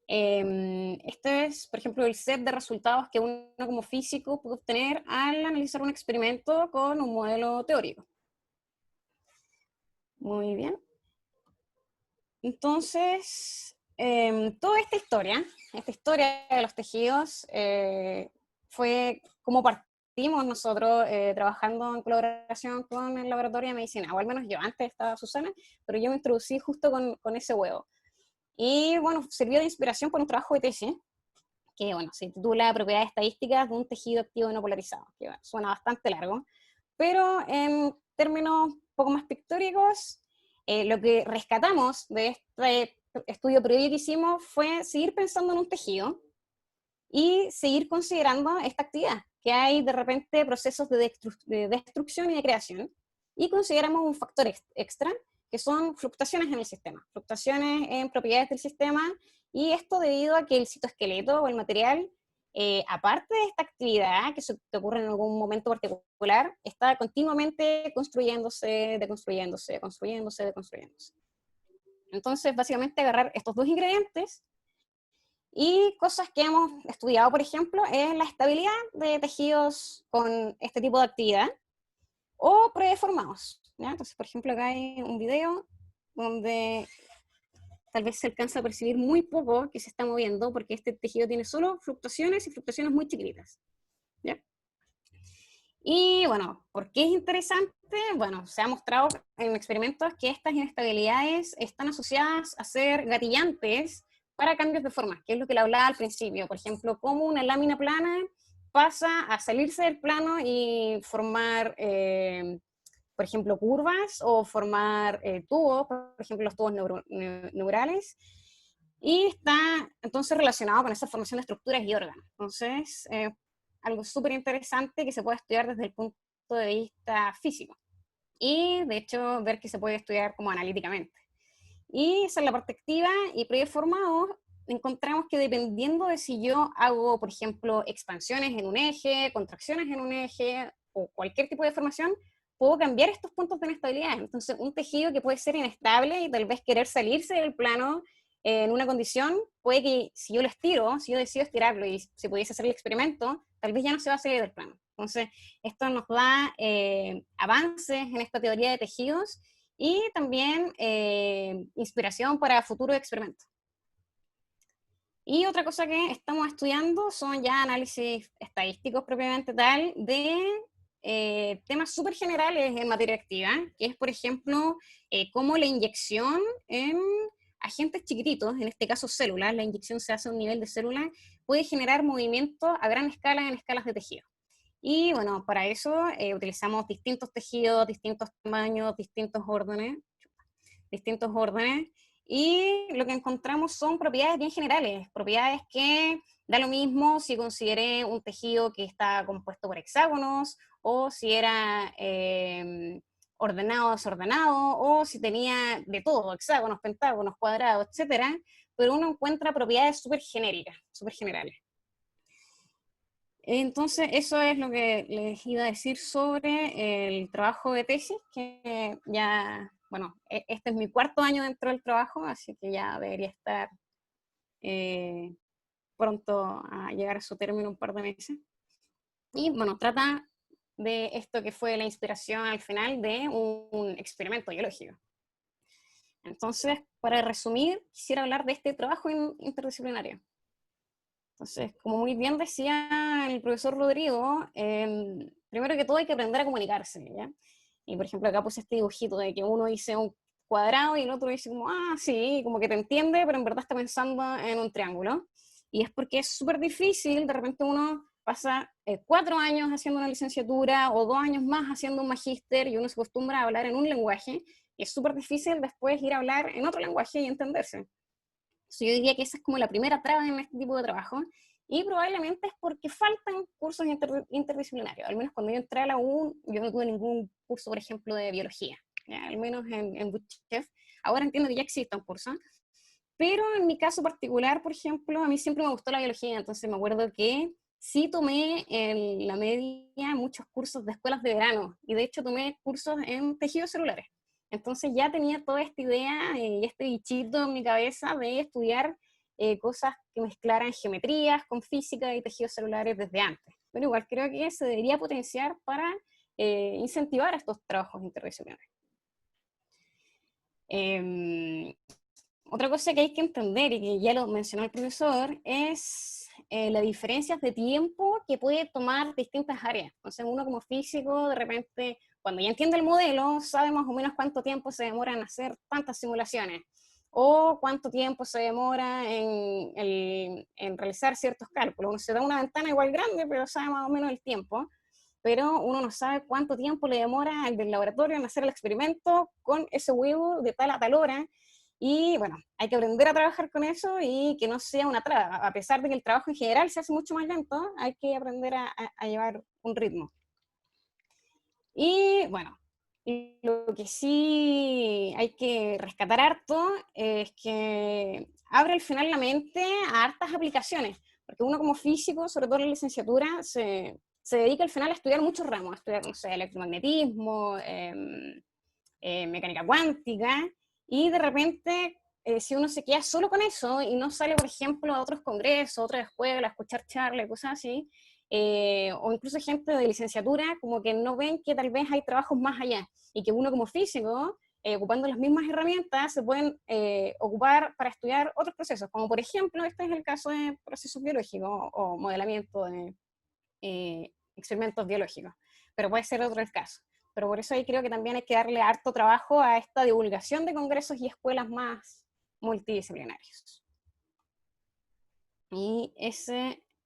este es, por ejemplo, el set de resultados que uno como físico puede obtener al analizar un experimento con un modelo teórico. Muy bien. Entonces, toda esta historia de los tejidos, fue como partimos nosotros trabajando en colaboración con el laboratorio de medicina, o al menos yo, antes estaba Susana, pero yo me introducí justo con ese huevo. Y bueno, sirvió de inspiración para un trabajo de tesis, que bueno, se titula Propiedades estadísticas de un tejido activo no polarizado, que bueno, suena bastante largo, pero en términos un poco más pictóricos, lo que rescatamos de este estudio previo que hicimos fue seguir pensando en un tejido y seguir considerando esta actividad, que hay de repente procesos de destrucción y de creación, y consideramos un factor extra, que son fluctuaciones en el sistema, fluctuaciones en propiedades del sistema, y esto debido a que el citoesqueleto o el material, aparte de esta actividad que ocurre en algún momento particular, está continuamente construyéndose, deconstruyéndose, construyéndose, deconstruyéndose. Entonces, básicamente agarrar estos dos ingredientes Y cosas que hemos estudiado, por ejemplo, es la estabilidad de tejidos con este tipo de actividad, o predeformados, ¿ya? Entonces, por ejemplo, acá hay un video donde tal vez se alcanza a percibir muy poco que se está moviendo, porque este tejido tiene solo fluctuaciones y fluctuaciones muy chiquititas, ¿ya? Y bueno, ¿por qué es interesante? Bueno, se ha mostrado en experimentos que estas inestabilidades están asociadas a ser gatillantes para cambios de forma, que es lo que le hablaba al principio. Por ejemplo, cómo una lámina plana pasa a salirse del plano y formar, por ejemplo, curvas o formar tubos, por ejemplo, los tubos neurales, y está entonces relacionado con esa formación de estructuras y órganos. Entonces, algo súper interesante que se puede estudiar desde el punto de vista físico, y de hecho ver que se puede estudiar como analíticamente. Y esa es la parte activa. Y predeformado, encontramos que dependiendo de si yo hago, por ejemplo, expansiones en un eje, contracciones en un eje, o cualquier tipo de deformación, puedo cambiar estos puntos de inestabilidad. Entonces, un tejido que puede ser inestable y tal vez querer salirse del plano en una condición, puede que si yo lo estiro, si yo decido estirarlo y se pudiese hacer el experimento, tal vez ya no se va a salir del plano. Entonces, esto nos da avances en esta teoría de tejidos, y también inspiración para futuros experimentos. Y otra cosa que estamos estudiando son ya análisis estadísticos propiamente tal de temas súper generales en materia activa, que es, por ejemplo, cómo la inyección en agentes chiquititos, en este caso células, la inyección se hace a un nivel de célula, puede generar movimientos a gran escala en escalas de tejido. Y bueno, para eso utilizamos distintos tejidos, distintos tamaños, distintos órdenes, y lo que encontramos son propiedades bien generales, propiedades que da lo mismo si consideré un tejido que está compuesto por hexágonos, o si era ordenado o desordenado, o si tenía de todo, hexágonos, pentágonos, cuadrados, etcétera, pero uno encuentra propiedades súper genéricas, súper generales. Entonces, eso es lo que les iba a decir sobre el trabajo de tesis, que ya, bueno, este es mi 4.º año dentro del trabajo, así que ya debería estar pronto a llegar a su término, un par de meses. Y bueno, trata de esto que fue la inspiración al final de un experimento biológico. Entonces, para resumir, quisiera hablar de este trabajo interdisciplinario. Entonces, como muy bien decía el profesor Rodrigo, primero que todo hay que aprender a comunicarse, ¿ya? Y por ejemplo, acá puse este dibujito de que uno dice un cuadrado y el otro dice como, ah, sí, como que te entiende, pero en verdad está pensando en un triángulo. Y es porque es súper difícil, de repente uno pasa 4 años haciendo una licenciatura o 2 años más haciendo un magíster, y uno se acostumbra a hablar en un lenguaje, y es súper difícil después ir a hablar en otro lenguaje y entenderse. Yo diría que esa es como la primera traba en este tipo de trabajo, y probablemente es porque faltan cursos interdisciplinarios. Al menos cuando yo entré a la U, yo no tuve ningún curso, por ejemplo, de biología, ¿ya? Al menos en Buchef. Ahora entiendo que ya existe un curso, pero en mi caso particular, por ejemplo, a mí siempre me gustó la biología, entonces me acuerdo que sí tomé en la media muchos cursos de escuelas de verano, y de hecho tomé cursos en tejidos celulares. Entonces ya tenía toda esta idea y este bichito en mi cabeza de estudiar cosas que mezclaran geometrías con física y tejidos celulares desde antes. Pero igual creo que se debería potenciar para incentivar estos trabajos interdisciplinarios. Otra cosa que hay que entender, y que ya lo mencionó el profesor, es las diferencias de tiempo que puede tomar distintas áreas. Entonces uno como físico, de repente, cuando ya entiende el modelo, sabe más o menos cuánto tiempo se demora en hacer tantas simulaciones, o cuánto tiempo se demora en realizar ciertos cálculos. Uno se da una ventana igual grande, pero sabe más o menos el tiempo, pero uno no sabe cuánto tiempo le demora al del laboratorio en hacer el experimento con ese huevo de tal a tal hora. Y bueno, hay que aprender a trabajar con eso y que no sea una traba. A pesar de que el trabajo en general se hace mucho más lento, hay que aprender a llevar un ritmo. Y bueno, lo que sí hay que rescatar harto es que abre al final la mente a hartas aplicaciones, porque uno como físico, sobre todo en la licenciatura, se dedica al final a estudiar muchos ramos, a estudiar, no sé, electromagnetismo, mecánica cuántica, y de repente si uno se queda solo con eso y no sale, por ejemplo, a otros congresos, a otras escuelas, a escuchar charlas, cosas así, o incluso gente de licenciatura, como que no ven que tal vez hay trabajos más allá, y que uno como físico, ocupando las mismas herramientas, se pueden ocupar para estudiar otros procesos, como por ejemplo, este es el caso de procesos biológicos o modelamiento de experimentos biológicos, pero puede ser otro el caso. Pero por eso ahí creo que también hay que darle harto trabajo a esta divulgación de congresos y escuelas más multidisciplinarios. Y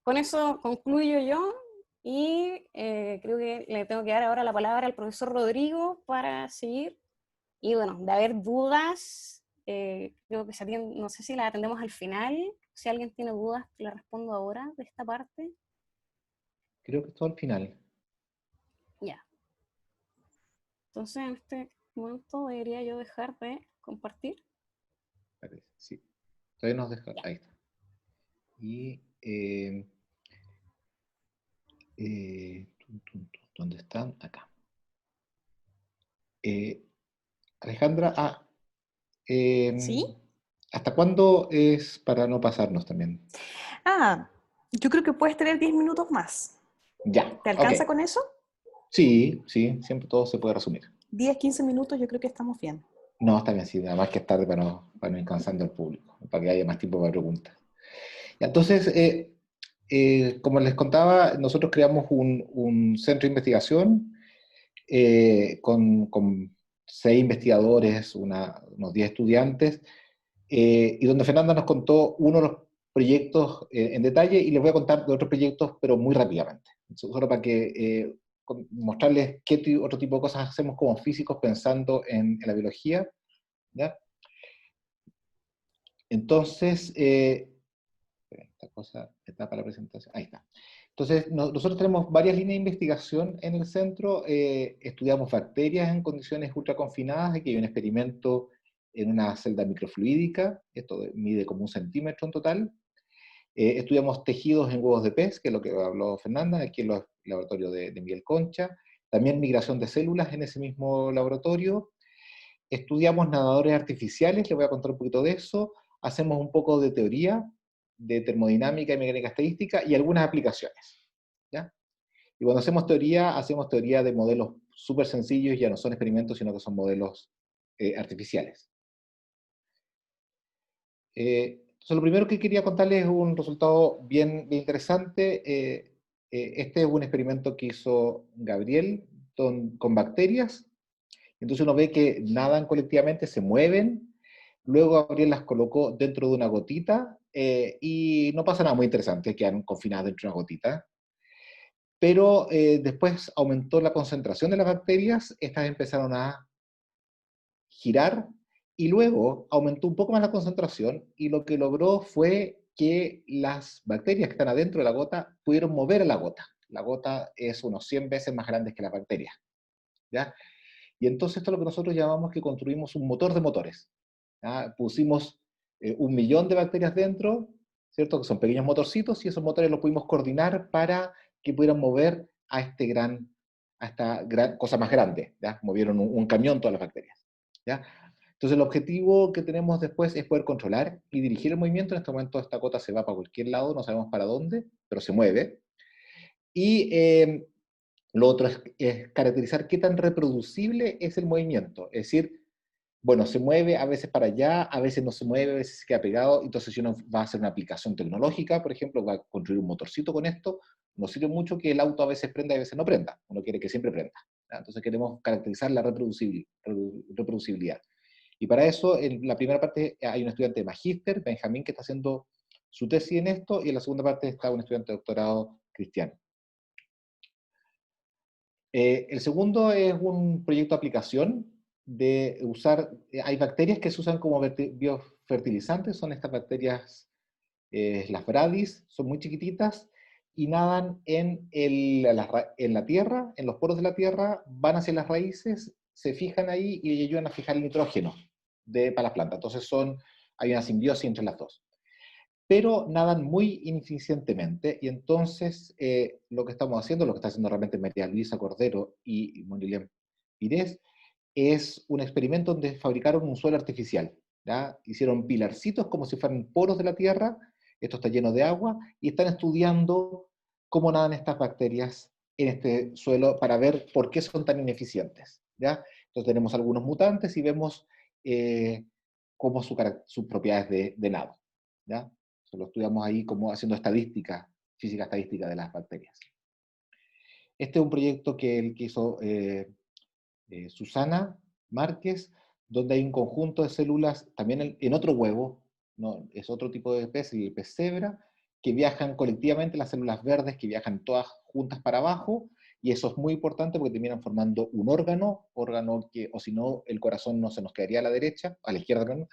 con eso concluyo yo, y creo que le tengo que dar ahora la palabra al profesor Rodrigo para seguir. Y bueno, de haber dudas, creo que no sé si las atendemos al final. Si alguien tiene dudas, le respondo ahora de esta parte. Creo que es todo al final. Ya. Entonces, en este momento debería yo dejar de compartir. Parece, sí. Todavía nos deja. Ahí está. Y ¿dónde están? Acá. Alejandra, ¿Sí? ¿hasta cuándo es para no pasarnos también? Yo creo que puedes tener 10 minutos más. Ya, ¿Te ok. alcanza con eso? Sí, sí, siempre todo se puede resumir. 10, 15 minutos, yo creo que estamos bien. No, está bien, sí, nada más que es tarde para no ir cansando al público, para que haya más tiempo para preguntas. Entonces, como les contaba, nosotros creamos un centro de investigación con 6 investigadores, unos 10 estudiantes, y donde Fernanda nos contó uno de los proyectos en detalle, y les voy a contar de otros proyectos, pero muy rápidamente, solo para que mostrarles qué otro tipo de cosas hacemos como físicos pensando en la biología, ¿ya? Entonces, esta cosa está para la presentación, ahí está. Entonces, nosotros tenemos varias líneas de investigación en el centro, estudiamos bacterias en condiciones ultra confinadas, aquí hay un experimento en una celda microfluídica, esto mide como 1 centímetro en total. Estudiamos tejidos en huevos de pez, que es lo que habló Fernanda, aquí en el laboratorio de Miguel Concha, también migración de células en ese mismo laboratorio. Estudiamos nadadores artificiales, les voy a contar un poquito de eso, hacemos un poco de teoría, de termodinámica y mecánica estadística, y algunas aplicaciones, ¿ya? Y cuando hacemos teoría de modelos súper sencillos, ya no son experimentos, sino que son modelos artificiales. Entonces, lo primero que quería contarles es un resultado bien interesante. Este es un experimento que hizo Gabriel con bacterias. Entonces uno ve que nadan colectivamente, se mueven. Luego Gabriel las colocó dentro de una gotita y no pasa nada muy interesante, quedan confinadas dentro de una gotita. Pero después aumentó la concentración de las bacterias, estas empezaron a girar, y luego aumentó un poco más la concentración, y lo que logró fue que las bacterias que están adentro de la gota pudieron mover a la gota. La gota es unos 100 veces más grande que las bacterias, ¿ya? Y entonces esto es lo que nosotros llamamos que construimos un motor de motores, ¿ya? Pusimos 1 millón de bacterias dentro, ¿cierto? Que son pequeños motorcitos, y esos motores los pudimos coordinar para que pudieran mover a esta gran cosa más grande, ¿ya? Movieron un camión todas las bacterias, ¿ya? Entonces el objetivo que tenemos después es poder controlar y dirigir el movimiento. En este momento esta gota se va para cualquier lado, no sabemos para dónde, pero se mueve. Y lo otro es caracterizar qué tan reproducible es el movimiento. Es decir, bueno, se mueve a veces para allá, a veces no se mueve, a veces se queda pegado. Entonces, si uno va a hacer una aplicación tecnológica, por ejemplo, va a construir un motorcito con esto, nos sirve mucho que el auto a veces prenda y a veces no prenda. Uno quiere que siempre prenda, ¿ya? Entonces, queremos caracterizar la reproducibilidad. Y para eso, en la primera parte hay un estudiante de magíster, Benjamín, que está haciendo su tesis en esto, y en la segunda parte está un estudiante de doctorado, Cristiano. El segundo es un proyecto de aplicación de usar, hay bacterias que se usan como biofertilizantes, son estas bacterias, las Bradys, son muy chiquititas y nadan en la tierra, en los poros de la tierra, van hacia las raíces, se fijan ahí y ayudan a fijar el nitrógeno para las plantas. Entonces hay una simbiosis entre las dos, pero nadan muy ineficientemente, y entonces lo que estamos haciendo, lo que está haciendo realmente María Luisa Cordero y Monilén Pires, es un experimento donde fabricaron un suelo artificial, ¿ya? Hicieron pilarcitos como si fueran poros de la Tierra, esto está lleno de agua, y están estudiando cómo nadan estas bacterias en este suelo para ver por qué son tan ineficientes, ¿ya? Entonces tenemos algunos mutantes y vemos cómo sus propiedades de nado, ¿ya? Eso lo estudiamos ahí como haciendo estadística, física estadística de las bacterias. Este es un proyecto que hizo Susana Márquez, donde hay un conjunto de células, también en otro huevo, ¿no? Es otro tipo de pez, el pez cebra, que viajan colectivamente, las células verdes que viajan todas juntas para abajo, y eso es muy importante porque terminan formando un órgano que, o si no, el corazón no se nos quedaría a la derecha, a la izquierda, ¿no?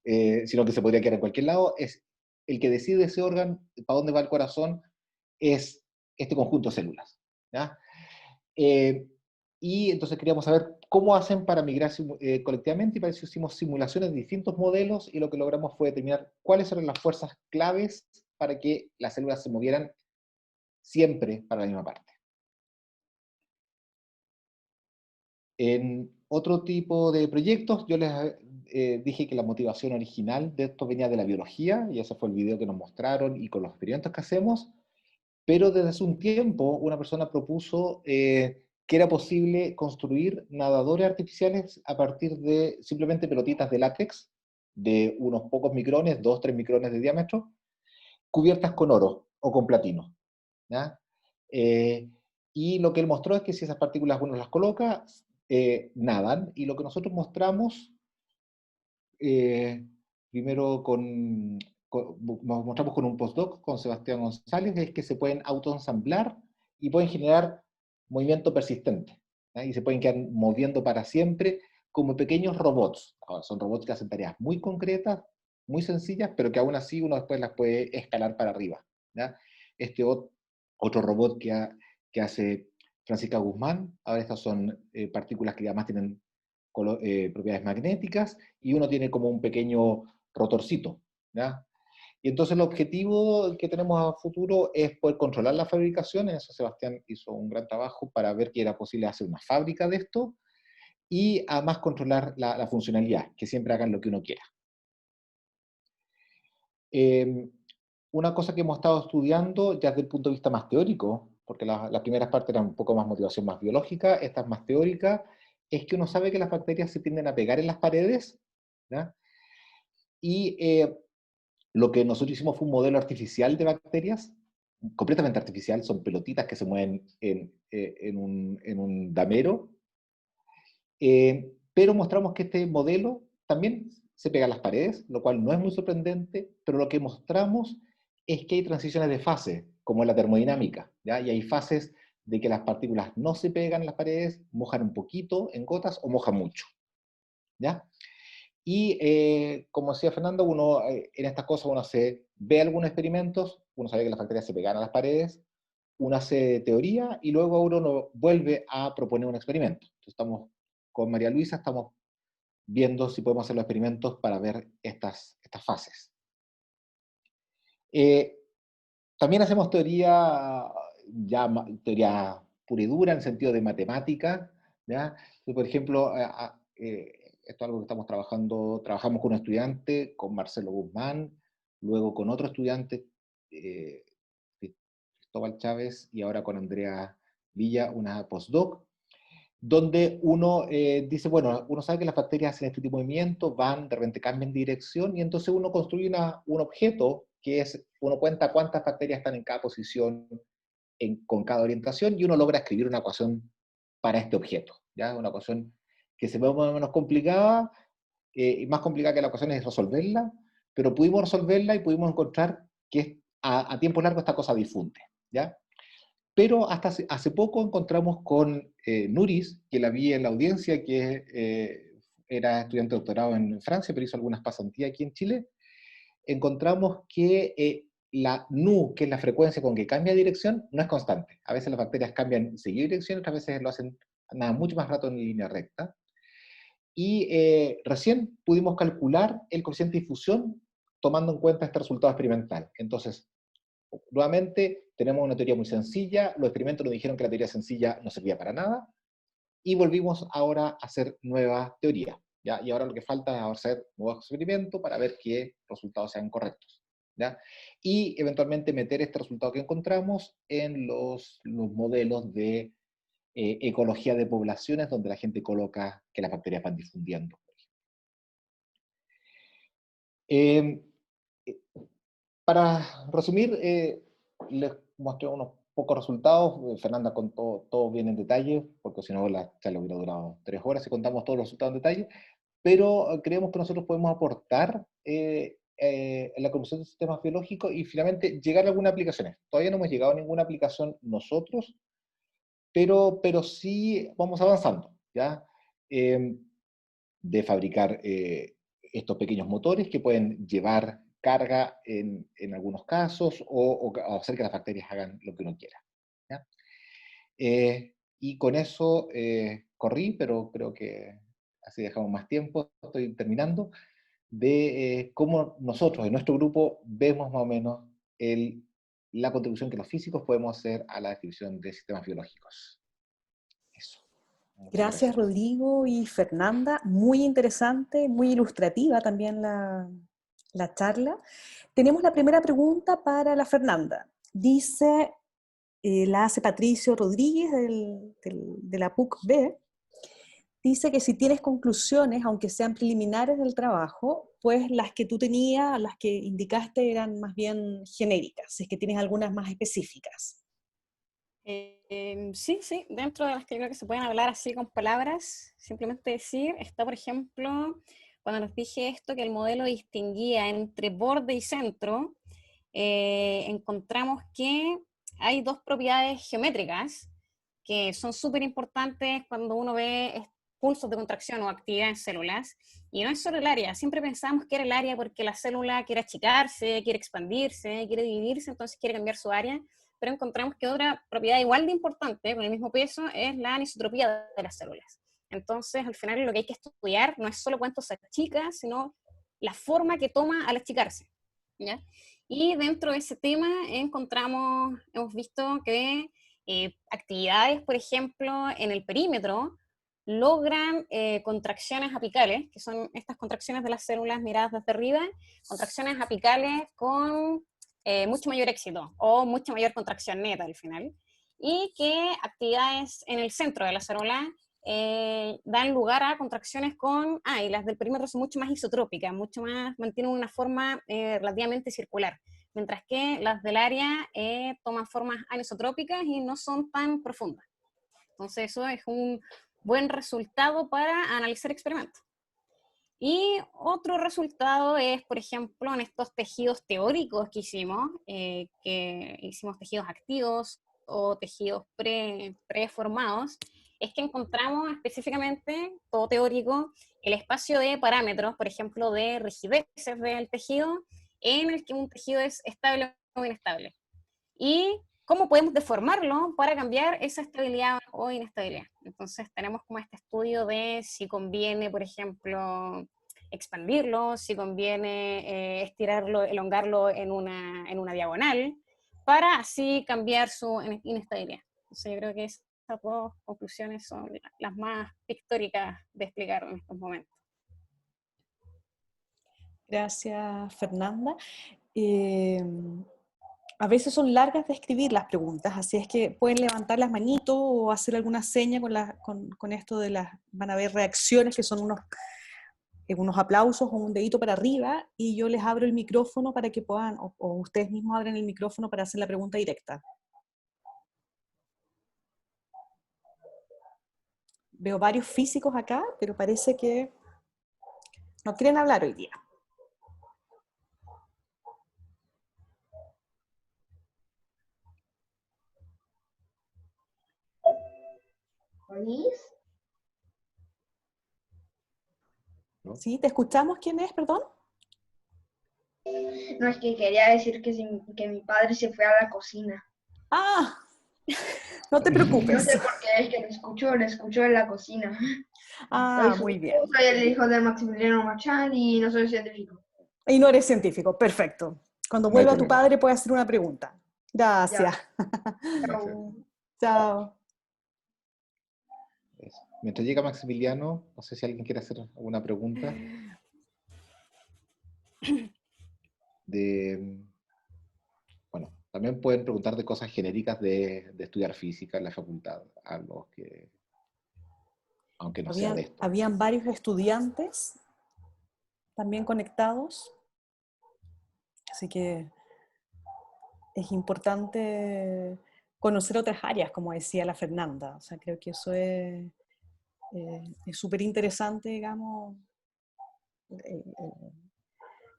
Sino que se podría quedar en cualquier lado. Es el que decide ese órgano, para dónde va el corazón, es este conjunto de células, ¿ya? Y entonces queríamos saber cómo hacen para migrar colectivamente, y para eso hicimos simulaciones de distintos modelos, y lo que logramos fue determinar cuáles eran las fuerzas claves para que las células se movieran siempre para la misma parte. En otro tipo de proyectos, yo les dije que la motivación original de esto venía de la biología, y ese fue el video que nos mostraron, y con los experimentos que hacemos, pero desde hace un tiempo una persona propuso que era posible construir nadadores artificiales a partir de simplemente pelotitas de látex, de unos pocos micrones, 2-3 micrones de diámetro, cubiertas con oro o con platino, ¿ya? Y lo que él mostró es que si esas partículas uno las coloca, nadan, y lo que nosotros mostramos, primero mostramos con un postdoc, con Sebastián González, es que se pueden autoensamblar y pueden generar movimiento persistente, ¿ya? Y se pueden quedar moviendo para siempre como pequeños robots. Ahora, son robots que hacen tareas muy concretas, muy sencillas, pero que aún así uno después las puede escalar para arriba, ¿ya? Este otro robot que hace Francisca Guzmán, ahora estas son partículas que además tienen propiedades magnéticas, y uno tiene como un pequeño rotorcito, ¿ya? Y entonces el objetivo que tenemos a futuro es poder controlar la fabricación. En eso Sebastián hizo un gran trabajo para ver que era posible hacer una fábrica de esto, y además controlar la funcionalidad, que siempre hagan lo que uno quiera. Una cosa que hemos estado estudiando ya desde el punto de vista más teórico, porque las primeras partes eran un poco más motivación más biológica, esta es más teórica, es que uno sabe que las bacterias se tienden a pegar en las paredes, ¿ya? Y lo que nosotros hicimos fue un modelo artificial de bacterias, completamente artificial, son pelotitas que se mueven en un damero, pero mostramos que este modelo también se pega a las paredes, lo cual no es muy sorprendente, pero lo que mostramos es que hay transiciones de fase, como en la termodinámica, ¿ya? Y hay fases de que las partículas no se pegan en las paredes, mojan un poquito en gotas o mojan mucho, ¿ya? Y como decía Fernando, uno en estas cosas uno se ve algunos experimentos, uno sabe que las bacterias se pegan a las paredes, uno hace teoría y luego uno vuelve a proponer un experimento. Entonces estamos con María Luisa, estamos viendo si podemos hacer los experimentos para ver estas fases. También hacemos teoría, teoría pura y dura, en el sentido de matemática, ¿ya? Por ejemplo, esto es algo que trabajamos con un estudiante, con Marcelo Guzmán, luego con otro estudiante, Cristóbal Chávez, y ahora con Andrea Villa, una postdoc, donde uno dice, bueno, uno sabe que las bacterias hacen este tipo de movimiento, de repente cambian de dirección, y entonces uno construye un objeto que es, uno cuenta cuántas bacterias están en cada posición, con cada orientación, y uno logra escribir una ecuación para este objeto, ¿ya? Una ecuación que se ve más o menos complicada, y más complicada que la ecuación es resolverla, pero pudimos resolverla y pudimos encontrar que a tiempo largo esta cosa difunde, ¿ya? Pero hasta hace poco encontramos con Nuris, que la vi en la audiencia, que era estudiante de doctorado en Francia, pero hizo algunas pasantías aquí en Chile. Encontramos que la nu, que es la frecuencia con que cambia de dirección, no es constante. A veces las bacterias cambian seguido de dirección, otras veces lo hacen nada mucho más rato en línea recta. Y recién pudimos calcular el coeficiente de difusión tomando en cuenta este resultado experimental. Entonces, nuevamente, tenemos una teoría muy sencilla, los experimentos nos dijeron que la teoría sencilla no servía para nada, y volvimos ahora a hacer nueva teoría. ¿ya? Y ahora lo que falta es hacer nuevos experimentos para ver qué resultados sean correctos, ¿ya? Y eventualmente meter este resultado que encontramos en los modelos de ecología de poblaciones, donde la gente coloca que las bacterias van difundiendo. Eh, Para resumir, les mostré unos pocos resultados. Fernanda contó todo bien en detalle, porque si no la charla hubiera durado 3 horas si contamos todos los resultados en detalle, pero creemos que nosotros podemos aportar en la construcción de sistemas biológicos y finalmente llegar a algunas aplicaciones. Todavía no hemos llegado a ninguna aplicación nosotros, pero sí vamos avanzando, ¿ya? De fabricar estos pequeños motores que pueden llevar carga en algunos casos o hacer que las bacterias hagan lo que uno quiera, ¿ya? Y con eso corrí, pero creo que así dejamos más tiempo, estoy terminando, de cómo nosotros en nuestro grupo vemos más o menos la contribución que los físicos podemos hacer a la descripción de sistemas biológicos. Eso. Muchas Gracias, Rodrigo y Fernanda. Muy interesante, muy ilustrativa también la charla. Tenemos la primera pregunta para la Fernanda. Dice, la hace Patricio Rodríguez de la PUC-B. Dice que si tienes conclusiones, aunque sean preliminares del trabajo, pues las que tú tenías, las que indicaste eran más bien genéricas, si es que tienes algunas más específicas. Sí, sí, dentro de las que creo que se pueden hablar así con palabras, simplemente decir, está por ejemplo, cuando nos dije esto, que el modelo distinguía entre borde y centro, encontramos que hay 2 propiedades geométricas que son súper importantes cuando uno ve pulsos de contracción o actividad en células, y no es solo el área, siempre pensamos que era el área porque la célula quiere achicarse, quiere expandirse, quiere dividirse, entonces quiere cambiar su área, pero encontramos que otra propiedad igual de importante, con el mismo peso, es la anisotropía de las células. Entonces, al final lo que hay que estudiar no es solo cuánto se achica, sino la forma que toma al achicarse, ¿ya? Y dentro de ese tema hemos visto que actividades, por ejemplo, en el perímetro, logran contracciones apicales, que son estas contracciones de las células miradas desde arriba, contracciones apicales con mucho mayor éxito o mucha mayor contracción neta al final, y que actividades en el centro de la célula dan lugar a contracciones y las del perímetro son mucho más isotrópicas, mucho más, mantienen una forma relativamente circular, mientras que las del área toman formas anisotrópicas y no son tan profundas. Entonces eso es un buen resultado para analizar experimentos. Y otro resultado es, por ejemplo, en estos tejidos teóricos que hicimos tejidos activos o tejidos preformados, es que encontramos específicamente, todo teórico, el espacio de parámetros, por ejemplo, de rigideces del tejido, en el que un tejido es estable o inestable. Y cómo podemos deformarlo para cambiar esa estabilidad o inestabilidad. Entonces tenemos como este estudio de si conviene, por ejemplo, expandirlo, si conviene estirarlo, elongarlo en una diagonal, para así cambiar su inestabilidad. Entonces yo creo que esas 2 conclusiones son las más pictóricas de explicar en estos momentos. Gracias, Fernanda. A veces son largas de escribir las preguntas, así es que pueden levantar las manitos o hacer alguna seña con esto de las, van a ver reacciones que son unos aplausos o un dedito para arriba, y yo les abro el micrófono para que puedan, o ustedes mismos abren el micrófono para hacer la pregunta directa. Veo varios físicos acá, pero parece que no quieren hablar hoy día. ¿no? ¿Sí? ¿Te escuchamos? ¿Quién es? Perdón. No, es que quería decir que mi padre se fue a la cocina. Ah, no te No preocupes. sé por qué, es que lo escucho en la cocina. Ah, muy bien. Soy el hijo de Maximiliano Machán y no soy científico. Y no eres científico, perfecto. Cuando No hay vuelva tu problema. padre puedes hacer una pregunta. Gracias. Chao. Chao. Eso. Mientras llega Maximiliano, no sé si alguien quiere hacer alguna pregunta. Bueno, también pueden preguntar de cosas genéricas de estudiar física en la facultad, a los que, aunque no sea de esto. Habían varios estudiantes también conectados, así que es importante conocer otras áreas, como decía la Fernanda. O sea, creo que eso es súper interesante, digamos,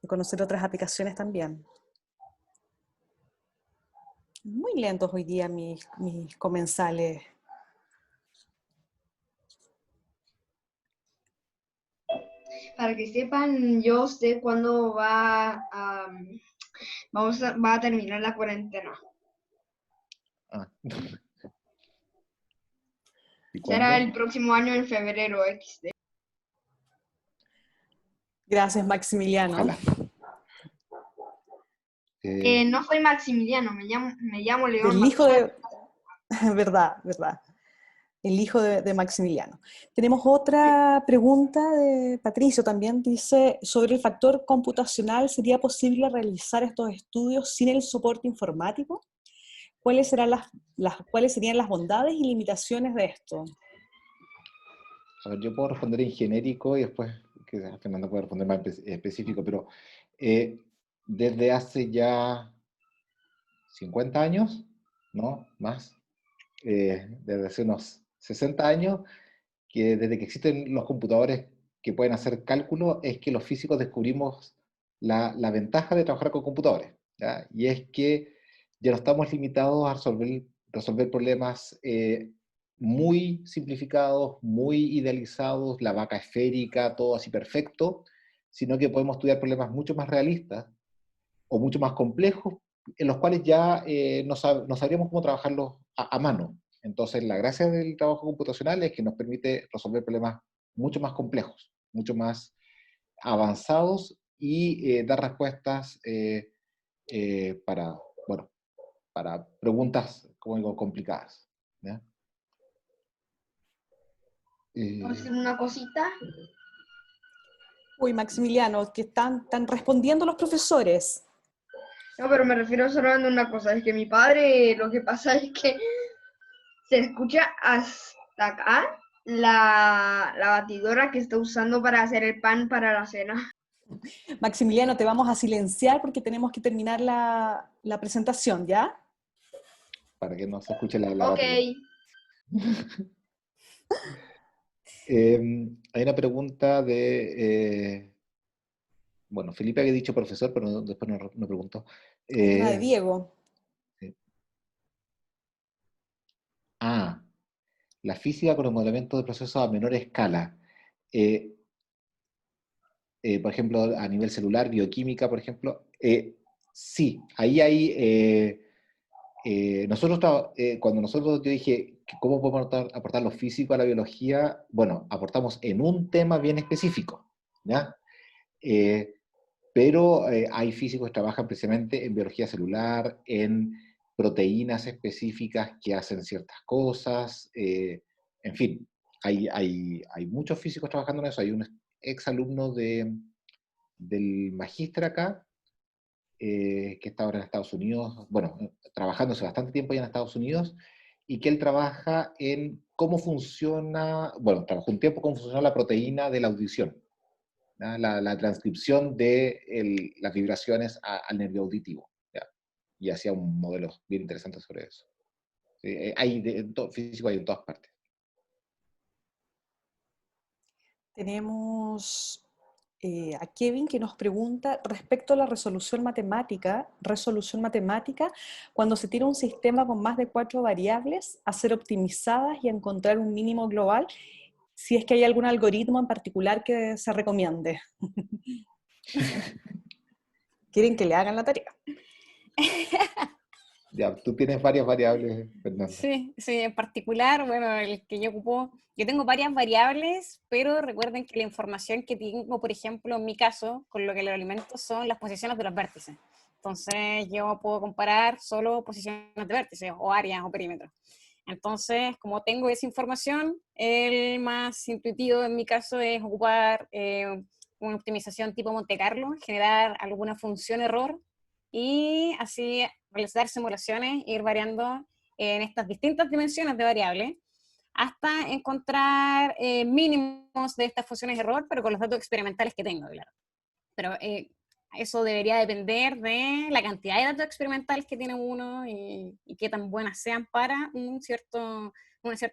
conocer otras aplicaciones también. Muy lentos hoy día mis comensales. Para que sepan, yo sé cuándo va a terminar la cuarentena. Ah. ¿Y Será cuándo? el próximo año en febrero, XD. Gracias, Maximiliano. Ojalá. No soy Maximiliano, me llamo León Del hijo Maximiliano. de... verdad, verdad. El hijo de Maximiliano. Tenemos otra pregunta de Patricio también. Dice, sobre el factor computacional, ¿sería posible realizar estos estudios sin el soporte informático? ¿Cuáles serían las bondades y limitaciones de esto? A ver, yo puedo responder en genérico y después que Fernando puede responder más específico, pero desde hace ya 50 años, ¿no? Más, desde hace unos 60 años, que desde que existen los computadores que pueden hacer cálculo, es que los físicos descubrimos la ventaja de trabajar con computadores, ¿ya? Y es que ya no estamos limitados a resolver problemas muy simplificados, muy idealizados, la vaca esférica, todo así perfecto, sino que podemos estudiar problemas mucho más realistas o mucho más complejos, en los cuales ya no sabríamos cómo trabajarlos a mano. Entonces, la gracia del trabajo computacional es que nos permite resolver problemas mucho más complejos, mucho más avanzados y dar respuestas para, bueno, para preguntas, como digo, complicadas, ¿ya? ¿Puedo decir una cosita? Uy, Maximiliano, que están respondiendo los profesores. No, pero me refiero solamente a una cosa, es que mi padre, lo que pasa es que se escucha hasta acá la batidora que está usando para hacer el pan para la cena. Maximiliano, te vamos a silenciar porque tenemos que terminar la presentación, ¿ya? Para que no se escuche la Ok, batalla. Hay una pregunta bueno, Felipe había dicho profesor, pero después no preguntó. Hay una de Diego. Sí. La física con el modelamiento de procesos a menor escala. Eh, por ejemplo, a nivel celular, bioquímica, por ejemplo. Sí, ahí hay... cuando yo dije que cómo podemos aportar lo físico a la biología, bueno, aportamos en un tema bien específico, ¿ya? Pero hay físicos que trabajan precisamente en biología celular, en proteínas específicas que hacen ciertas cosas, en fin, hay muchos físicos trabajando en eso. Hay un exalumno del magíster acá, que está ahora en Estados Unidos, bueno, trabajando hace bastante tiempo ya en Estados Unidos, y que él trabaja en cómo funciona, bueno, trabajó un tiempo cómo funciona la proteína de la audición, ¿ya? La transcripción de las vibraciones al nervio auditivo, ¿ya? Y hacía un modelo bien interesante sobre eso. Hay físico hay en todas partes. Tenemos a Kevin que nos pregunta respecto a la resolución matemática, cuando se tiene un sistema con más de 4 variables, a ser optimizadas y a encontrar un mínimo global, si es que hay algún algoritmo en particular que se recomiende. ¿Quieren que le hagan la tarea? Ya, tú tienes varias variables, Fernando. Sí, sí, en particular, bueno, el que yo ocupo, yo tengo varias variables, pero recuerden que la información que tengo, por ejemplo, en mi caso, con lo que lo alimento, son las posiciones de los vértices. Entonces, yo puedo comparar solo posiciones de vértices, o áreas, o perímetros. Entonces, como tengo esa información, el más intuitivo en mi caso es ocupar una optimización tipo Monte Carlo, generar alguna función error y así realizar simulaciones e ir variando en estas distintas dimensiones de variable hasta encontrar mínimos de estas funciones error, pero con los datos experimentales que tengo, claro. Pero eso debería depender de la cantidad de datos experimentales que tiene uno y qué tan buenas sean para una cierta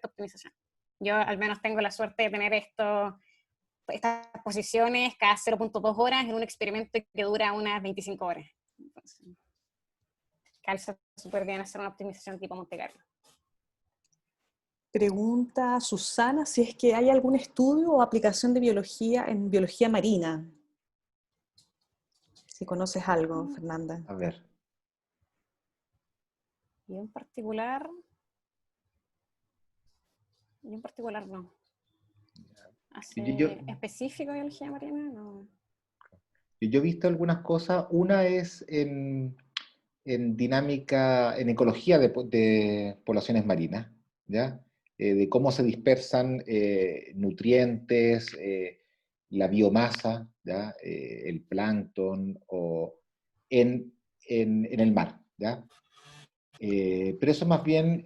optimización. Yo al menos tengo la suerte de tener estas posiciones cada 0.2 horas en un experimento que dura unas 25 horas. Entonces, calza súper bien hacer una optimización tipo Monte Carlo. Pregunta Susana si es que hay algún estudio o aplicación de biología en biología marina. Si conoces algo, Fernanda. A ver. Yo en particular no. ¿Así específico de biología marina? No. Yo he visto algunas cosas. Una es en dinámica, en ecología de poblaciones marinas, ¿ya? De cómo se dispersan nutrientes, la biomasa, ¿ya? El plancton, o en el mar, ¿ya? Pero eso más bien,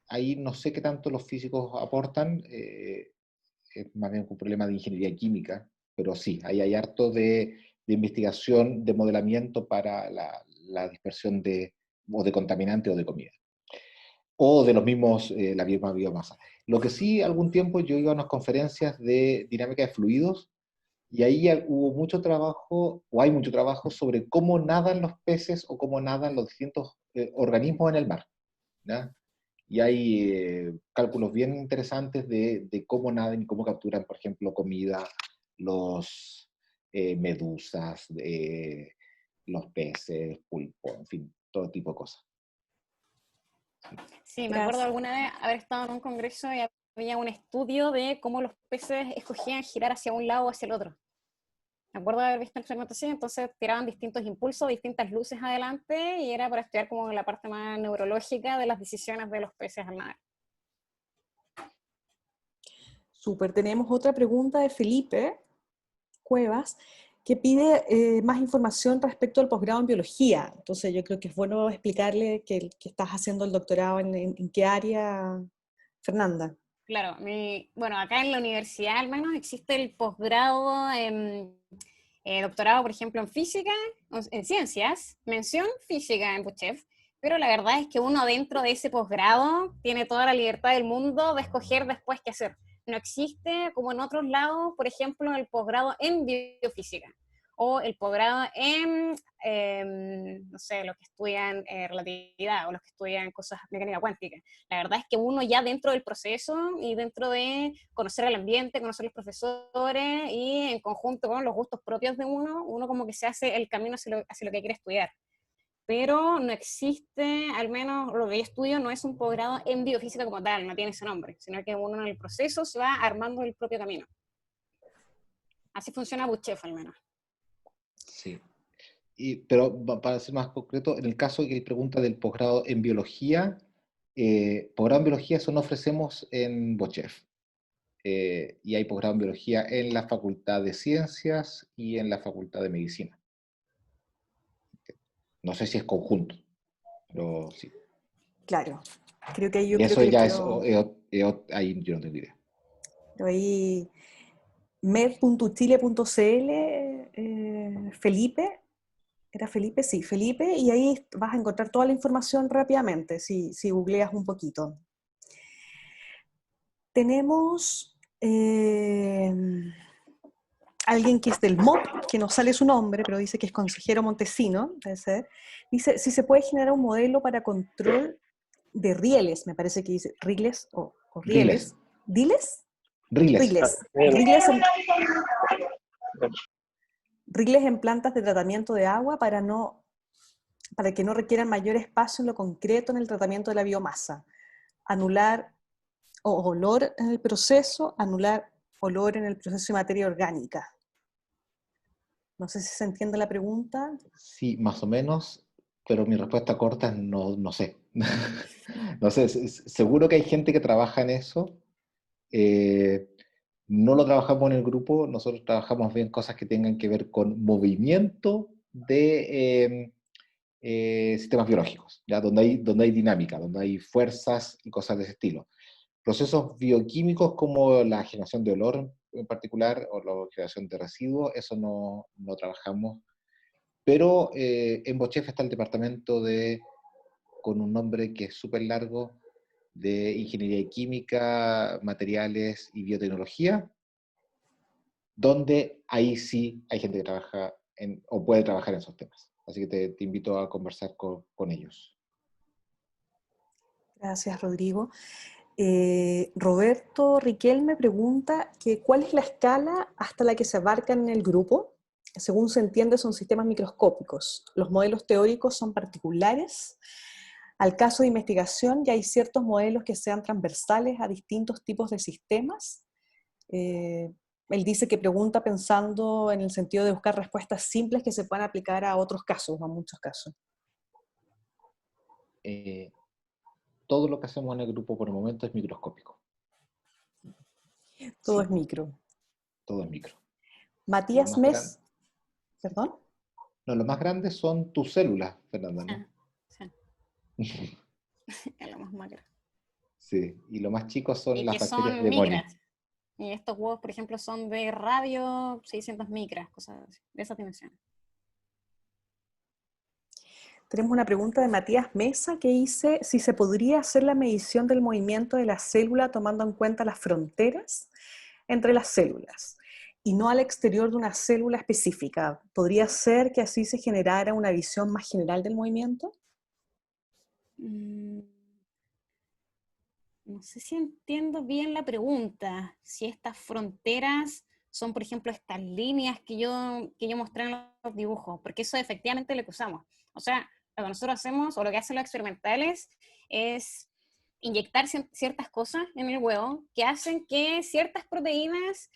ahí no sé qué tanto los físicos aportan, es más bien un problema de ingeniería química, pero sí, ahí hay harto de investigación, de modelamiento para la dispersión o de contaminantes o de comida. O de los mismos, la misma biomasa. Lo que sí, algún tiempo yo iba a unas conferencias de dinámica de fluidos, y ahí hubo mucho trabajo, o hay mucho trabajo, sobre cómo nadan los peces o cómo nadan los distintos organismos en el mar, ¿ya? Y hay cálculos bien interesantes de cómo nadan y cómo capturan, por ejemplo, comida, los medusas, los peces, pulpo, en fin, todo tipo de cosas. Sí, me acuerdo alguna vez haber estado en un congreso y había un estudio de cómo los peces escogían girar hacia un lado o hacia el otro. Me acuerdo de haber visto el experimento así, entonces tiraban distintos impulsos, distintas luces adelante, y era para estudiar como la parte más neurológica de las decisiones de los peces al nadar. Súper, tenemos otra pregunta de Felipe Cuevas, que pide más información respecto al posgrado en biología. Entonces yo creo que es bueno explicarle que estás haciendo el doctorado en qué área, Fernanda. Claro, bueno, acá en la universidad al menos existe el posgrado en doctorado, por ejemplo, en física, en ciencias, mención física en Buchef, pero la verdad es que uno dentro de ese posgrado tiene toda la libertad del mundo de escoger después qué hacer. No existe, como en otros lados, por ejemplo, el posgrado en biofísica o el posgrado en, no sé, los que estudian relatividad o los que estudian cosas mecánica cuántica. La verdad es que uno ya dentro del proceso y dentro de conocer el ambiente, conocer los profesores y en conjunto con los gustos propios de uno como que se hace el camino hacia lo que quiere estudiar. Pero no existe, al menos lo que yo estudio, no es un posgrado en biofísica como tal, no tiene ese nombre, sino que uno en el proceso se va armando el propio camino. Así funciona Buchef al menos. Sí. Pero para ser más concreto, en el caso que pregunta del posgrado en biología, posgrado en biología eso no ofrecemos en Buchef. Y hay posgrado en biología en la Facultad de Ciencias y en la Facultad de Medicina. No sé si es conjunto, pero sí. Claro, creo que ahí yo Y creo eso que ya ahí yo no tengo idea. ahí med.chile.cl, Felipe, ¿era Felipe? Sí, Felipe, y ahí vas a encontrar toda la información rápidamente, si googleas un poquito. Tenemos alguien que es del MOP, que no sale su nombre, pero dice que es consejero Montesino, debe ser. Dice, si se puede generar un modelo para control de rieles, me parece que dice rieles o rieles. ¿Diles? Riles. Riles en plantas de tratamiento de agua para que no requieran mayor espacio en lo concreto en el tratamiento de la biomasa. Anular olor en el proceso, anular olor en el proceso de materia orgánica. No sé si se entiende la pregunta. Sí, más o menos. pero mi respuesta corta es no, no sé. No sé, seguro que hay gente que trabaja en eso. Eh, no lo trabajamos en el grupo, nosotros trabajamos bien cosas que tengan que ver con movimiento de sistemas biológicos, ¿ya? Donde hay dinámica, donde hay fuerzas y cosas de ese estilo. Procesos bioquímicos como la generación de olor en particular, o la generación de residuos, eso no, no trabajamos. Pero en Bochef está el departamento con un nombre que es súper largo, de Ingeniería Química, Materiales y Biotecnología, donde ahí sí hay gente que trabaja o puede trabajar en esos temas. Así que te invito a conversar con ellos. Gracias, Rodrigo. Roberto Riquelme pregunta que ¿cuál es la escala hasta la que se abarcan en el grupo? Según se entiende, son sistemas microscópicos. Los modelos teóricos son particulares. Al caso de investigación, ya hay ciertos modelos que sean transversales a distintos tipos de sistemas. Él dice que pregunta pensando en el sentido de buscar respuestas simples que se puedan aplicar a otros casos, a muchos casos. Todo lo que hacemos en el grupo por el momento es microscópico. Todo Sí, es micro. todo es micro. Matías Mes, ¿perdón? No, lo más grande son tus células, Fernanda, ¿no? Sí. Es lo más macro. Sí, y lo más chico son Y las que bacterias son de Moni. micras. Y estos huevos, por ejemplo, son de radio 600 micras, cosas así, de esa dimensión. Tenemos una pregunta de Matías Mesa que dice si se podría hacer la medición del movimiento de la célula tomando en cuenta las fronteras entre las células y no al exterior de una célula específica. ¿Podría ser que así se generara una visión más general del movimiento? No sé si entiendo bien la pregunta. Si estas fronteras son, por ejemplo, estas líneas que yo mostré en los dibujos, porque eso es efectivamente lo que usamos. O sea, lo que nosotros hacemos, o lo que hacen los experimentales, es inyectar ciertas cosas en el huevo que hacen que ciertas proteínas,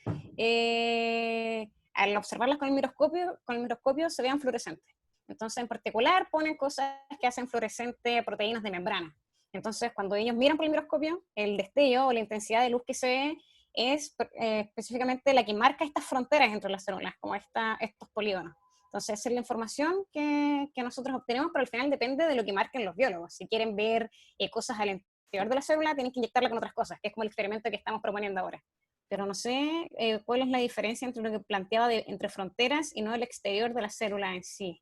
al observarlas con el microscopio se vean fluorescentes. Entonces, en particular, ponen cosas que hacen fluorescente proteínas de membrana. Entonces, cuando ellos miran por el microscopio, el destello o la intensidad de luz que se ve es específicamente la que marca estas fronteras entre las células, como estos polígonos. Entonces, esa es la información que nosotros obtenemos, pero al final depende de lo que marquen los biólogos. Si quieren ver cosas al interior de la célula, tienen que inyectarla con otras cosas, que es como el experimento que estamos proponiendo ahora. Pero no sé cuál es la diferencia entre lo que planteaba entre fronteras y no el exterior de la célula en sí.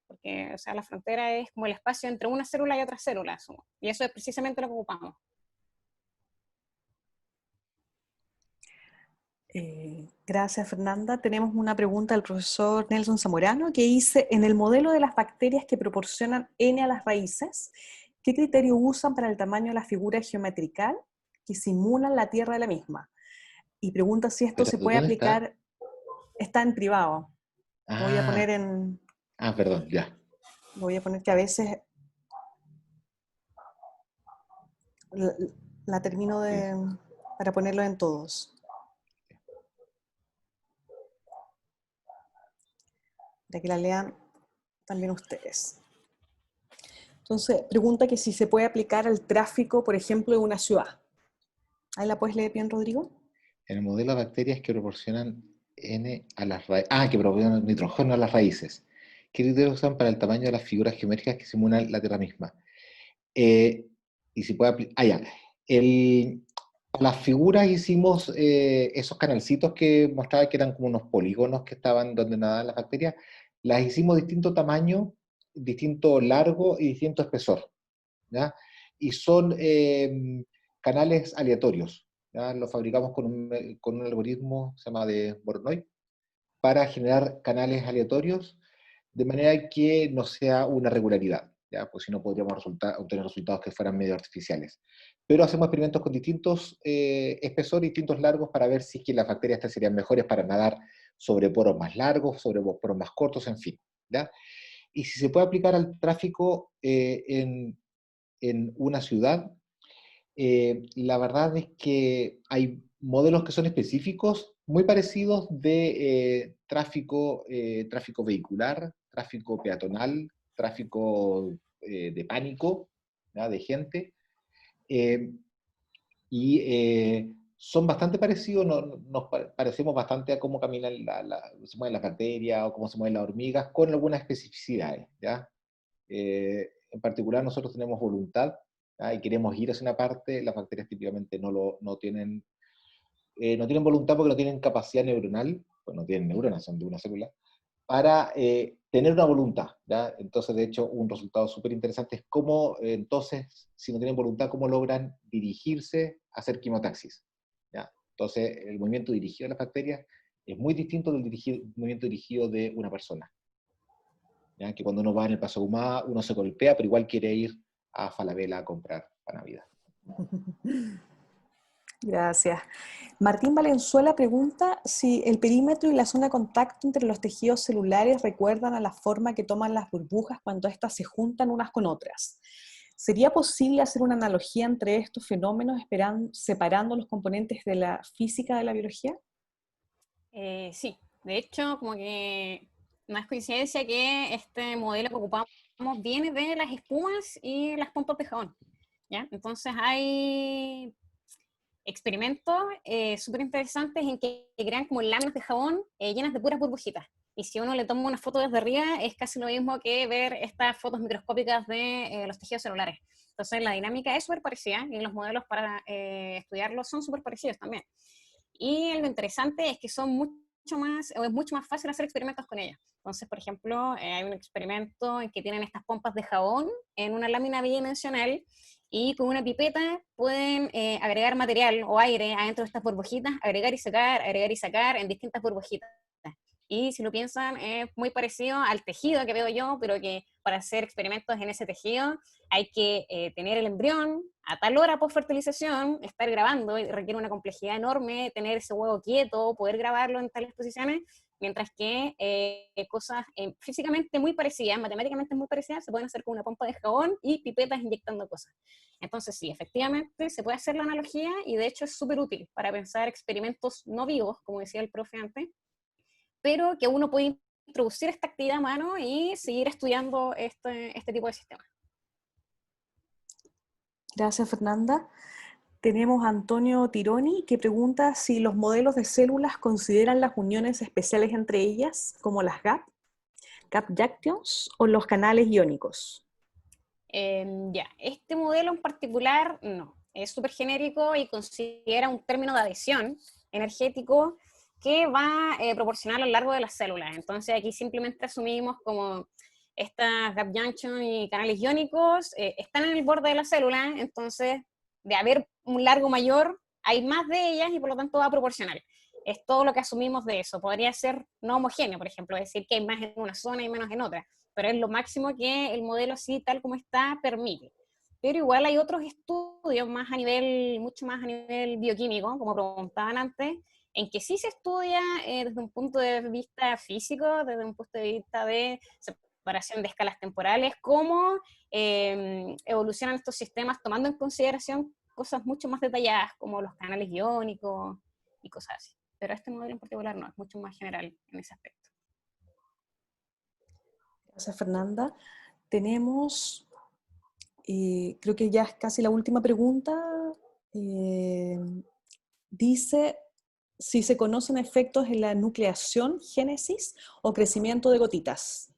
Porque, o sea, la frontera es como el espacio entre una célula y otra célula, asumo. Y eso es precisamente lo que ocupamos. Gracias, Fernanda. Tenemos una pregunta del profesor Nelson Zamorano que dice, en el modelo de las bacterias que proporcionan N a las raíces, ¿qué criterio usan para el tamaño de la figura geometrical que simulan la tierra de la misma? Y pregunta si esto se puede ¿Dónde está? aplicar, está en privado. Lo voy a poner Perdón, ya. Lo voy a poner que a veces la termino para ponerlo en todos. Para que la lean también ustedes. Entonces, pregunta que si se puede aplicar al tráfico, por ejemplo, de una ciudad. ¿Ahí la puedes leer bien, Rodrigo? En el modelo de bacterias que proporcionan N a las raíces. Que proporcionan nitrógeno a las raíces. ¿Qué criterios usan para el tamaño de las figuras geométricas que simulan la Tierra misma? Y si puede aplicar. Ya. A las figuras hicimos esos canalcitos que mostraba que eran como unos polígonos que estaban donde nadaban las bacterias. Las hicimos de distinto tamaño, distinto largo y distinto espesor, ¿ya? Y son canales aleatorios, ¿ya? Los fabricamos con un algoritmo que se llama de Voronoi para generar canales aleatorios de manera que no sea una regularidad, ¿ya? Pues si no podríamos obtener resultados que fueran medio artificiales. Pero hacemos experimentos con distintos espesores, distintos largos, para ver si es que las bacterias estas serían mejores para nadar sobre poros más largos, sobre poros más cortos, en fin, ¿ya? Y si se puede aplicar al tráfico en una ciudad, la verdad es que hay modelos que son específicos, muy parecidos de tráfico vehicular, tráfico peatonal, tráfico de pánico, ¿ya? De gente, son bastante parecidos, parecemos bastante a cómo caminan se mueven las bacterias o cómo se mueven las hormigas, con algunas especificidades, ¿ya? En particular, nosotros tenemos voluntad, ¿ya? Y queremos ir hacia una parte. Las bacterias típicamente no tienen voluntad porque no tienen capacidad neuronal, pues no tienen neuronas, son de una célula, para tener una voluntad, ¿ya? Entonces, de hecho, un resultado súper interesante es cómo, entonces, si no tienen voluntad, cómo logran dirigirse a hacer quimotaxis, ¿ya? Entonces, el movimiento dirigido de las bacterias es muy distinto del movimiento dirigido de una persona, ¿ya? Que cuando uno va en el Paso Ahumada, uno se golpea, pero igual quiere ir a Falabella a comprar para Navidad. Gracias. Martín Valenzuela pregunta si el perímetro y la zona de contacto entre los tejidos celulares recuerdan a la forma que toman las burbujas cuando éstas se juntan unas con otras. ¿Sería posible hacer una analogía entre estos fenómenos separando los componentes de la física de la biología? Sí, de hecho, como que no es coincidencia que este modelo que ocupamos viene de las espumas y las pompas de jabón, ¿ya? Entonces hay experimentos súper interesantes en que crean como láminas de jabón llenas de puras burbujitas. Y si uno le toma una foto desde arriba, es casi lo mismo que ver estas fotos microscópicas de los tejidos celulares. Entonces la dinámica es súper parecida y los modelos para estudiarlos son súper parecidos también. Y lo interesante es que es mucho más fácil hacer experimentos con ellas. Entonces, por ejemplo, hay un experimento en que tienen estas pompas de jabón en una lámina bidimensional y con una pipeta pueden agregar material o aire adentro de estas burbujitas, agregar y sacar en distintas burbujitas. Y si lo piensan, es muy parecido al tejido que veo yo, pero que para hacer experimentos en ese tejido hay que tener el embrión a tal hora post fertilización, estar grabando, y requiere una complejidad enorme, tener ese huevo quieto, poder grabarlo en tales posiciones, mientras que cosas físicamente muy parecidas, matemáticamente muy parecidas, se pueden hacer con una pompa de jabón y pipetas inyectando cosas. Entonces sí, efectivamente se puede hacer la analogía y de hecho es súper útil para pensar experimentos no vivos, como decía el profe antes, pero que uno puede introducir esta actividad a mano y seguir estudiando este tipo de sistemas. Gracias, Fernanda. Tenemos a Antonio Tironi que pregunta si los modelos de células consideran las uniones especiales entre ellas, como las gap junctions o los canales iónicos. Este modelo en particular no, es súper genérico y considera un término de adhesión energético que va a proporcionar a lo largo de las células. Entonces aquí simplemente asumimos como estas gap junctions y canales iónicos están en el borde de la célula, entonces de haber un largo mayor, hay más de ellas y por lo tanto va a proporcionar. Es todo lo que asumimos de eso. Podría ser no homogéneo, por ejemplo, decir que hay más en una zona y menos en otra, pero es lo máximo que el modelo así, tal como está, permite. Pero igual hay otros estudios mucho más a nivel bioquímico, como preguntaban antes, en que sí se estudia desde un punto de vista físico, desde un punto de vista de separación de escalas temporales, cómo evolucionan estos sistemas tomando en consideración cosas mucho más detalladas, como los canales iónicos y cosas así. Pero este modelo en particular no, es mucho más general en ese aspecto. Gracias, Fernanda. Tenemos, creo que ya es casi la última pregunta. Dice si se conocen efectos en la nucleación, génesis o crecimiento de gotitas.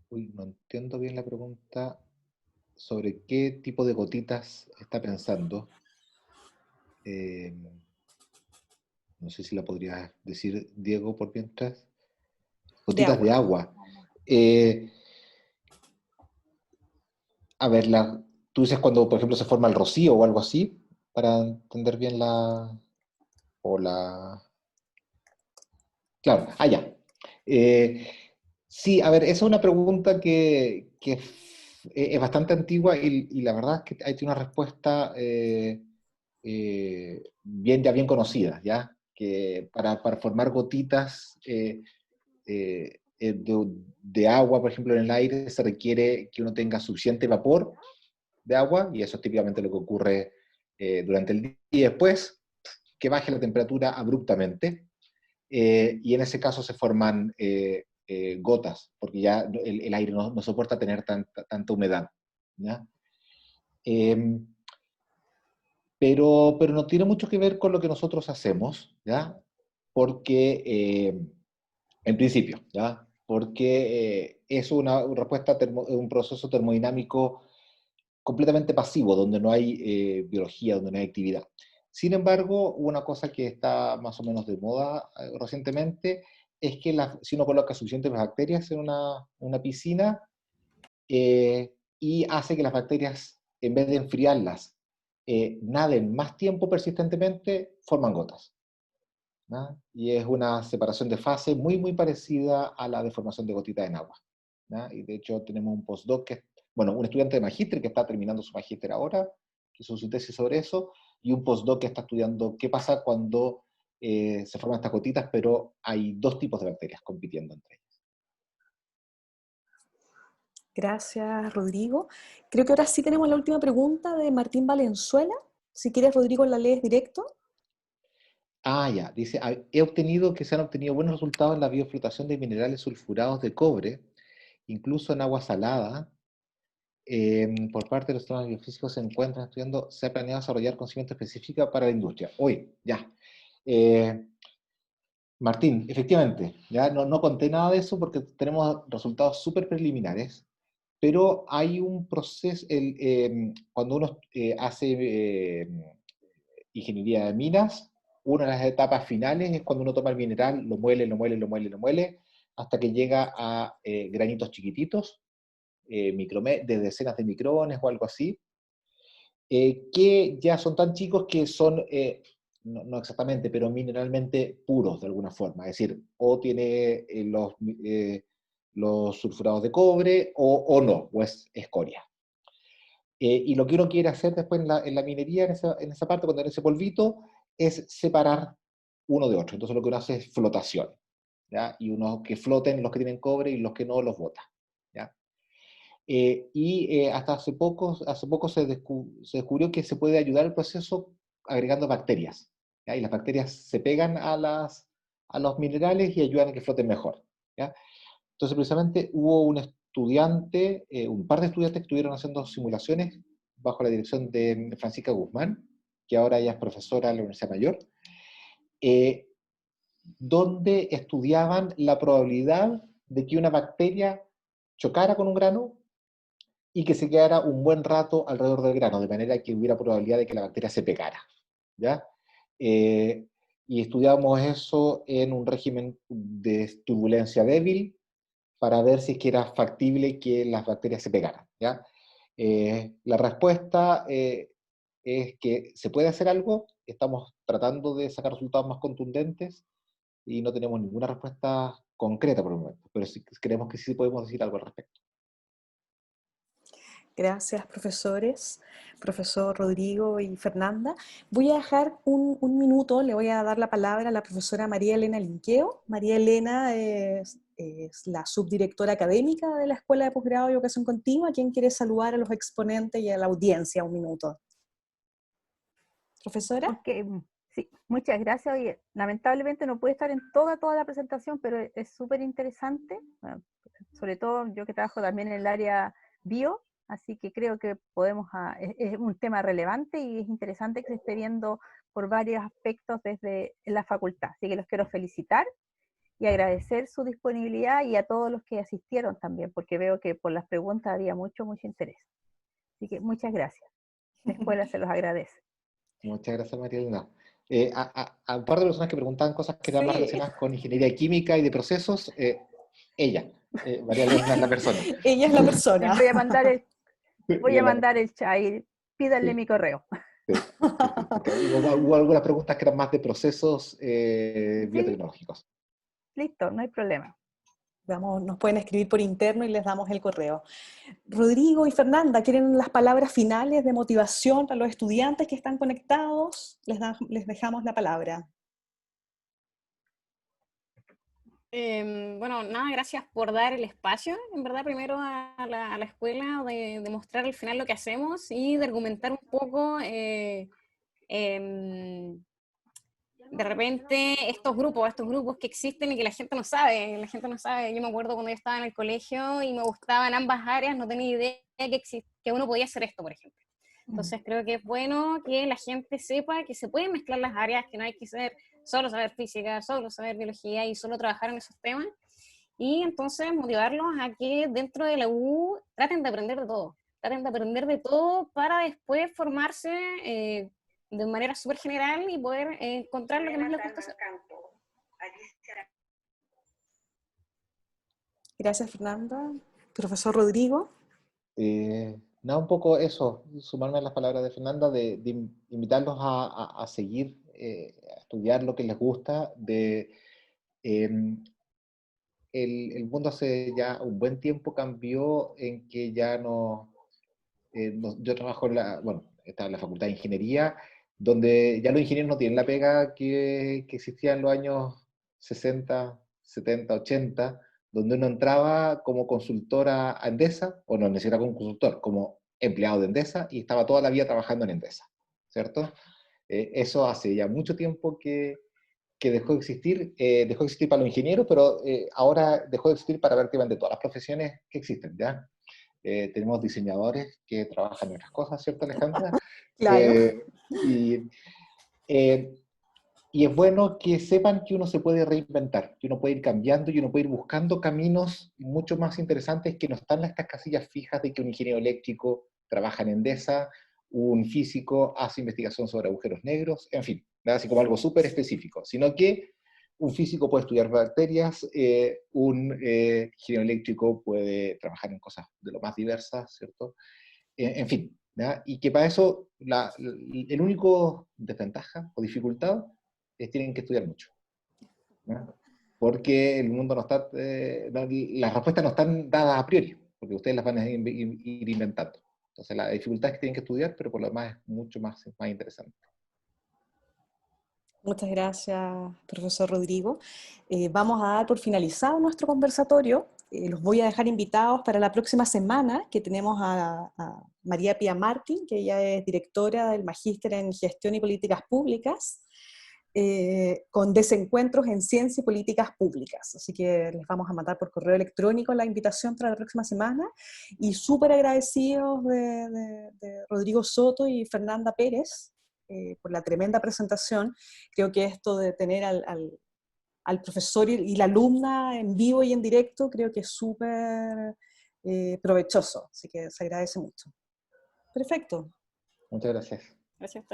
Uy, no entiendo bien la pregunta sobre qué tipo de gotitas está pensando. No sé si la podrías decir, Diego, por mientras. Gotitas de agua. A ver, tú dices cuando, por ejemplo, se forma el rocío o algo así, para entender bien Claro, ya. Sí, a ver, esa es una pregunta que es bastante antigua y la verdad es que hay una respuesta bien conocida, ¿ya? Que para formar gotitas de agua, por ejemplo, en el aire, se requiere que uno tenga suficiente vapor de agua, y eso es típicamente lo que ocurre durante el día, y después que baje la temperatura abruptamente, y en ese caso se forman gotas, porque ya el aire no soporta tener tanta humedad, ¿ya? Pero no tiene mucho que ver con lo que nosotros hacemos, ¿ya? Porque, en principio, ¿ya? Porque es una respuesta, un proceso termodinámico completamente pasivo, donde no hay biología, donde no hay actividad. Sin embargo, una cosa que está más o menos de moda recientemente es que si uno coloca suficientes bacterias en una piscina y hace que las bacterias, en vez de enfriarlas, naden más tiempo persistentemente, forman gotas, ¿no? Y es una separación de fase muy, muy parecida a la de formación de gotitas en agua, ¿no? Y de hecho tenemos un postdoc, bueno, un estudiante de magíster que está terminando su magíster ahora, que hizo su tesis sobre eso, y un postdoc que está estudiando qué pasa cuando se forman estas gotitas, pero hay dos tipos de bacterias compitiendo entre ellas. Gracias, Rodrigo. Creo que ahora sí tenemos la última pregunta de Martín Valenzuela. Si quieres, Rodrigo, la lees directo. Ya, dice, he obtenido que se han obtenido buenos resultados en la bioflotación de minerales sulfurados de cobre, incluso en agua salada. Por parte de los sistemas biofísicos se encuentran estudiando, se ha planeado desarrollar conocimiento específico para la industria. Hoy, ya. Martín, efectivamente, ya no conté nada de eso porque tenemos resultados súper preliminares, pero hay un proceso, cuando uno hace ingeniería de minas, una de las etapas finales es cuando uno toma el mineral, lo muele, hasta que llega a granitos chiquititos, de decenas de micrones o algo así, que ya son tan chicos que son, no exactamente, pero mineralmente puros de alguna forma. Es decir, o tiene los sulfurados de cobre o no, o es escoria. Y lo que uno quiere hacer después en la minería, en esa parte, cuando en ese polvito, es separar uno de otro. Entonces lo que uno hace es flotación, ¿ya? Y unos que floten, los que tienen cobre, y los que no, los bota, ¿ya? Hasta hace poco se descubrió que se puede ayudar al proceso agregando bacterias, ¿ya? Y las bacterias se pegan a los minerales y ayudan a que floten mejor, ¿ya? Entonces, precisamente, hubo un par de estudiantes que estuvieron haciendo simulaciones bajo la dirección de Francisca Guzmán, que ahora ella es profesora de la Universidad Mayor, eh, donde estudiaban la probabilidad de que una bacteria chocara con un grano y que se quedara un buen rato alrededor del grano, de manera que hubiera probabilidad de que la bacteria se pegara, ¿ya? Y estudiamos eso en un régimen de turbulencia débil, para ver si es que era factible que las bacterias se pegaran, ¿ya? La respuesta es que se puede hacer algo, estamos tratando de sacar resultados más contundentes y no tenemos ninguna respuesta concreta por el momento, pero sí creemos que sí podemos decir algo al respecto. Gracias, profesores, profesor Rodrigo y Fernanda. Voy a dejar un minuto, le voy a dar la palabra a la profesora María Elena Linqueo. María Elena es la subdirectora académica de la Escuela de Posgrado y Educación Continua, quien quiere saludar a los exponentes y a la audiencia. Un minuto. Profesora. Okay. Sí, muchas gracias. Oye, lamentablemente no puede estar en toda la presentación, pero es súper interesante, bueno, sobre todo yo que trabajo también en el área bio, así que creo que es un tema relevante y es interesante que se esté viendo por varios aspectos desde la facultad. Así que los quiero felicitar y agradecer su disponibilidad y a todos los que asistieron también, porque veo que por las preguntas había mucho interés. Así que muchas gracias. La escuela se los agradece. Muchas gracias, María Elena. A un par de personas que preguntaban cosas que eran más Sí. relacionadas con ingeniería química y de procesos, María Elena es la persona. Ella es la persona. Les voy a mandar el chat, pídanle Sí. mi correo. Sí. Hubo algunas preguntas que eran más de procesos Sí, biotecnológicos. listo, no hay problema. Nos pueden escribir por interno y les damos el correo. Rodrigo y Fernanda, ¿quieren las palabras finales de motivación para los estudiantes que están conectados? Les dejamos la palabra. Bueno, nada, gracias por dar el espacio, en verdad, primero a la escuela, de mostrar al final lo que hacemos y de argumentar un poco de repente estos grupos que existen y que la gente no sabe. Yo me acuerdo cuando yo estaba en el colegio y me gustaban ambas áreas, no tenía idea que uno podía hacer esto, por ejemplo. Entonces creo que es bueno que la gente sepa que se pueden mezclar las áreas, que no hay que solo saber física, solo saber biología y solo trabajar en esos temas. Y entonces motivarlos a que dentro de la U traten de aprender de todo para después formarse de manera súper general y poder encontrar lo que más les gusta hacer. Gracias, Fernanda. Profesor Rodrigo. Nada, un poco eso, sumarme a las palabras de Fernanda, de invitarlos a seguir, a estudiar lo que les gusta, el mundo hace ya un buen tiempo cambió en que ya yo trabajo estaba en la Facultad de Ingeniería, donde ya los ingenieros no tienen la pega que existía en los años 60, 70, 80, donde uno entraba como consultor a Endesa, o no necesitaba como consultor, como empleado de Endesa, y estaba toda la vida trabajando en Endesa, ¿cierto? Eso hace ya mucho tiempo que dejó de existir para los ingenieros, pero ahora dejó de existir para prácticamente todas las profesiones que existen, ¿ya? Tenemos diseñadores que trabajan en otras cosas, ¿cierto, Alejandra? Claro. Y, eh, y es bueno que sepan que uno se puede reinventar, que uno puede ir cambiando y uno puede ir buscando caminos mucho más interesantes que no están en estas casillas fijas de que un ingeniero eléctrico trabaja en Endesa, un físico hace investigación sobre agujeros negros, en fin, nada así como algo súper específico, sino que un físico puede estudiar bacterias, un ingeniero eléctrico puede trabajar en cosas de lo más diversas, ¿cierto? En fin, ¿ya? Y que para eso el único desventaja o dificultad es tienen que estudiar mucho, ¿ya? Porque el mundo no está, las respuestas no están dadas a priori, porque ustedes las van a ir inventando. Entonces la dificultad es que tienen que estudiar, pero por lo demás es mucho más interesante. Muchas gracias, profesor Rodrigo. Vamos a dar por finalizado nuestro conversatorio. Los voy a dejar invitados para la próxima semana, que tenemos a María Pía Martín, que ella es directora del Magíster en Gestión y Políticas Públicas, con desencuentros en Ciencia y Políticas Públicas. Así que les vamos a mandar por correo electrónico la invitación para la próxima semana, y súper agradecidos de Rodrigo Soto y Fernanda Pérez, por la tremenda presentación. Creo que esto de tener al profesor y la alumna en vivo y en directo, creo que es súper provechoso, así que se agradece mucho. Perfecto. Muchas gracias. Gracias.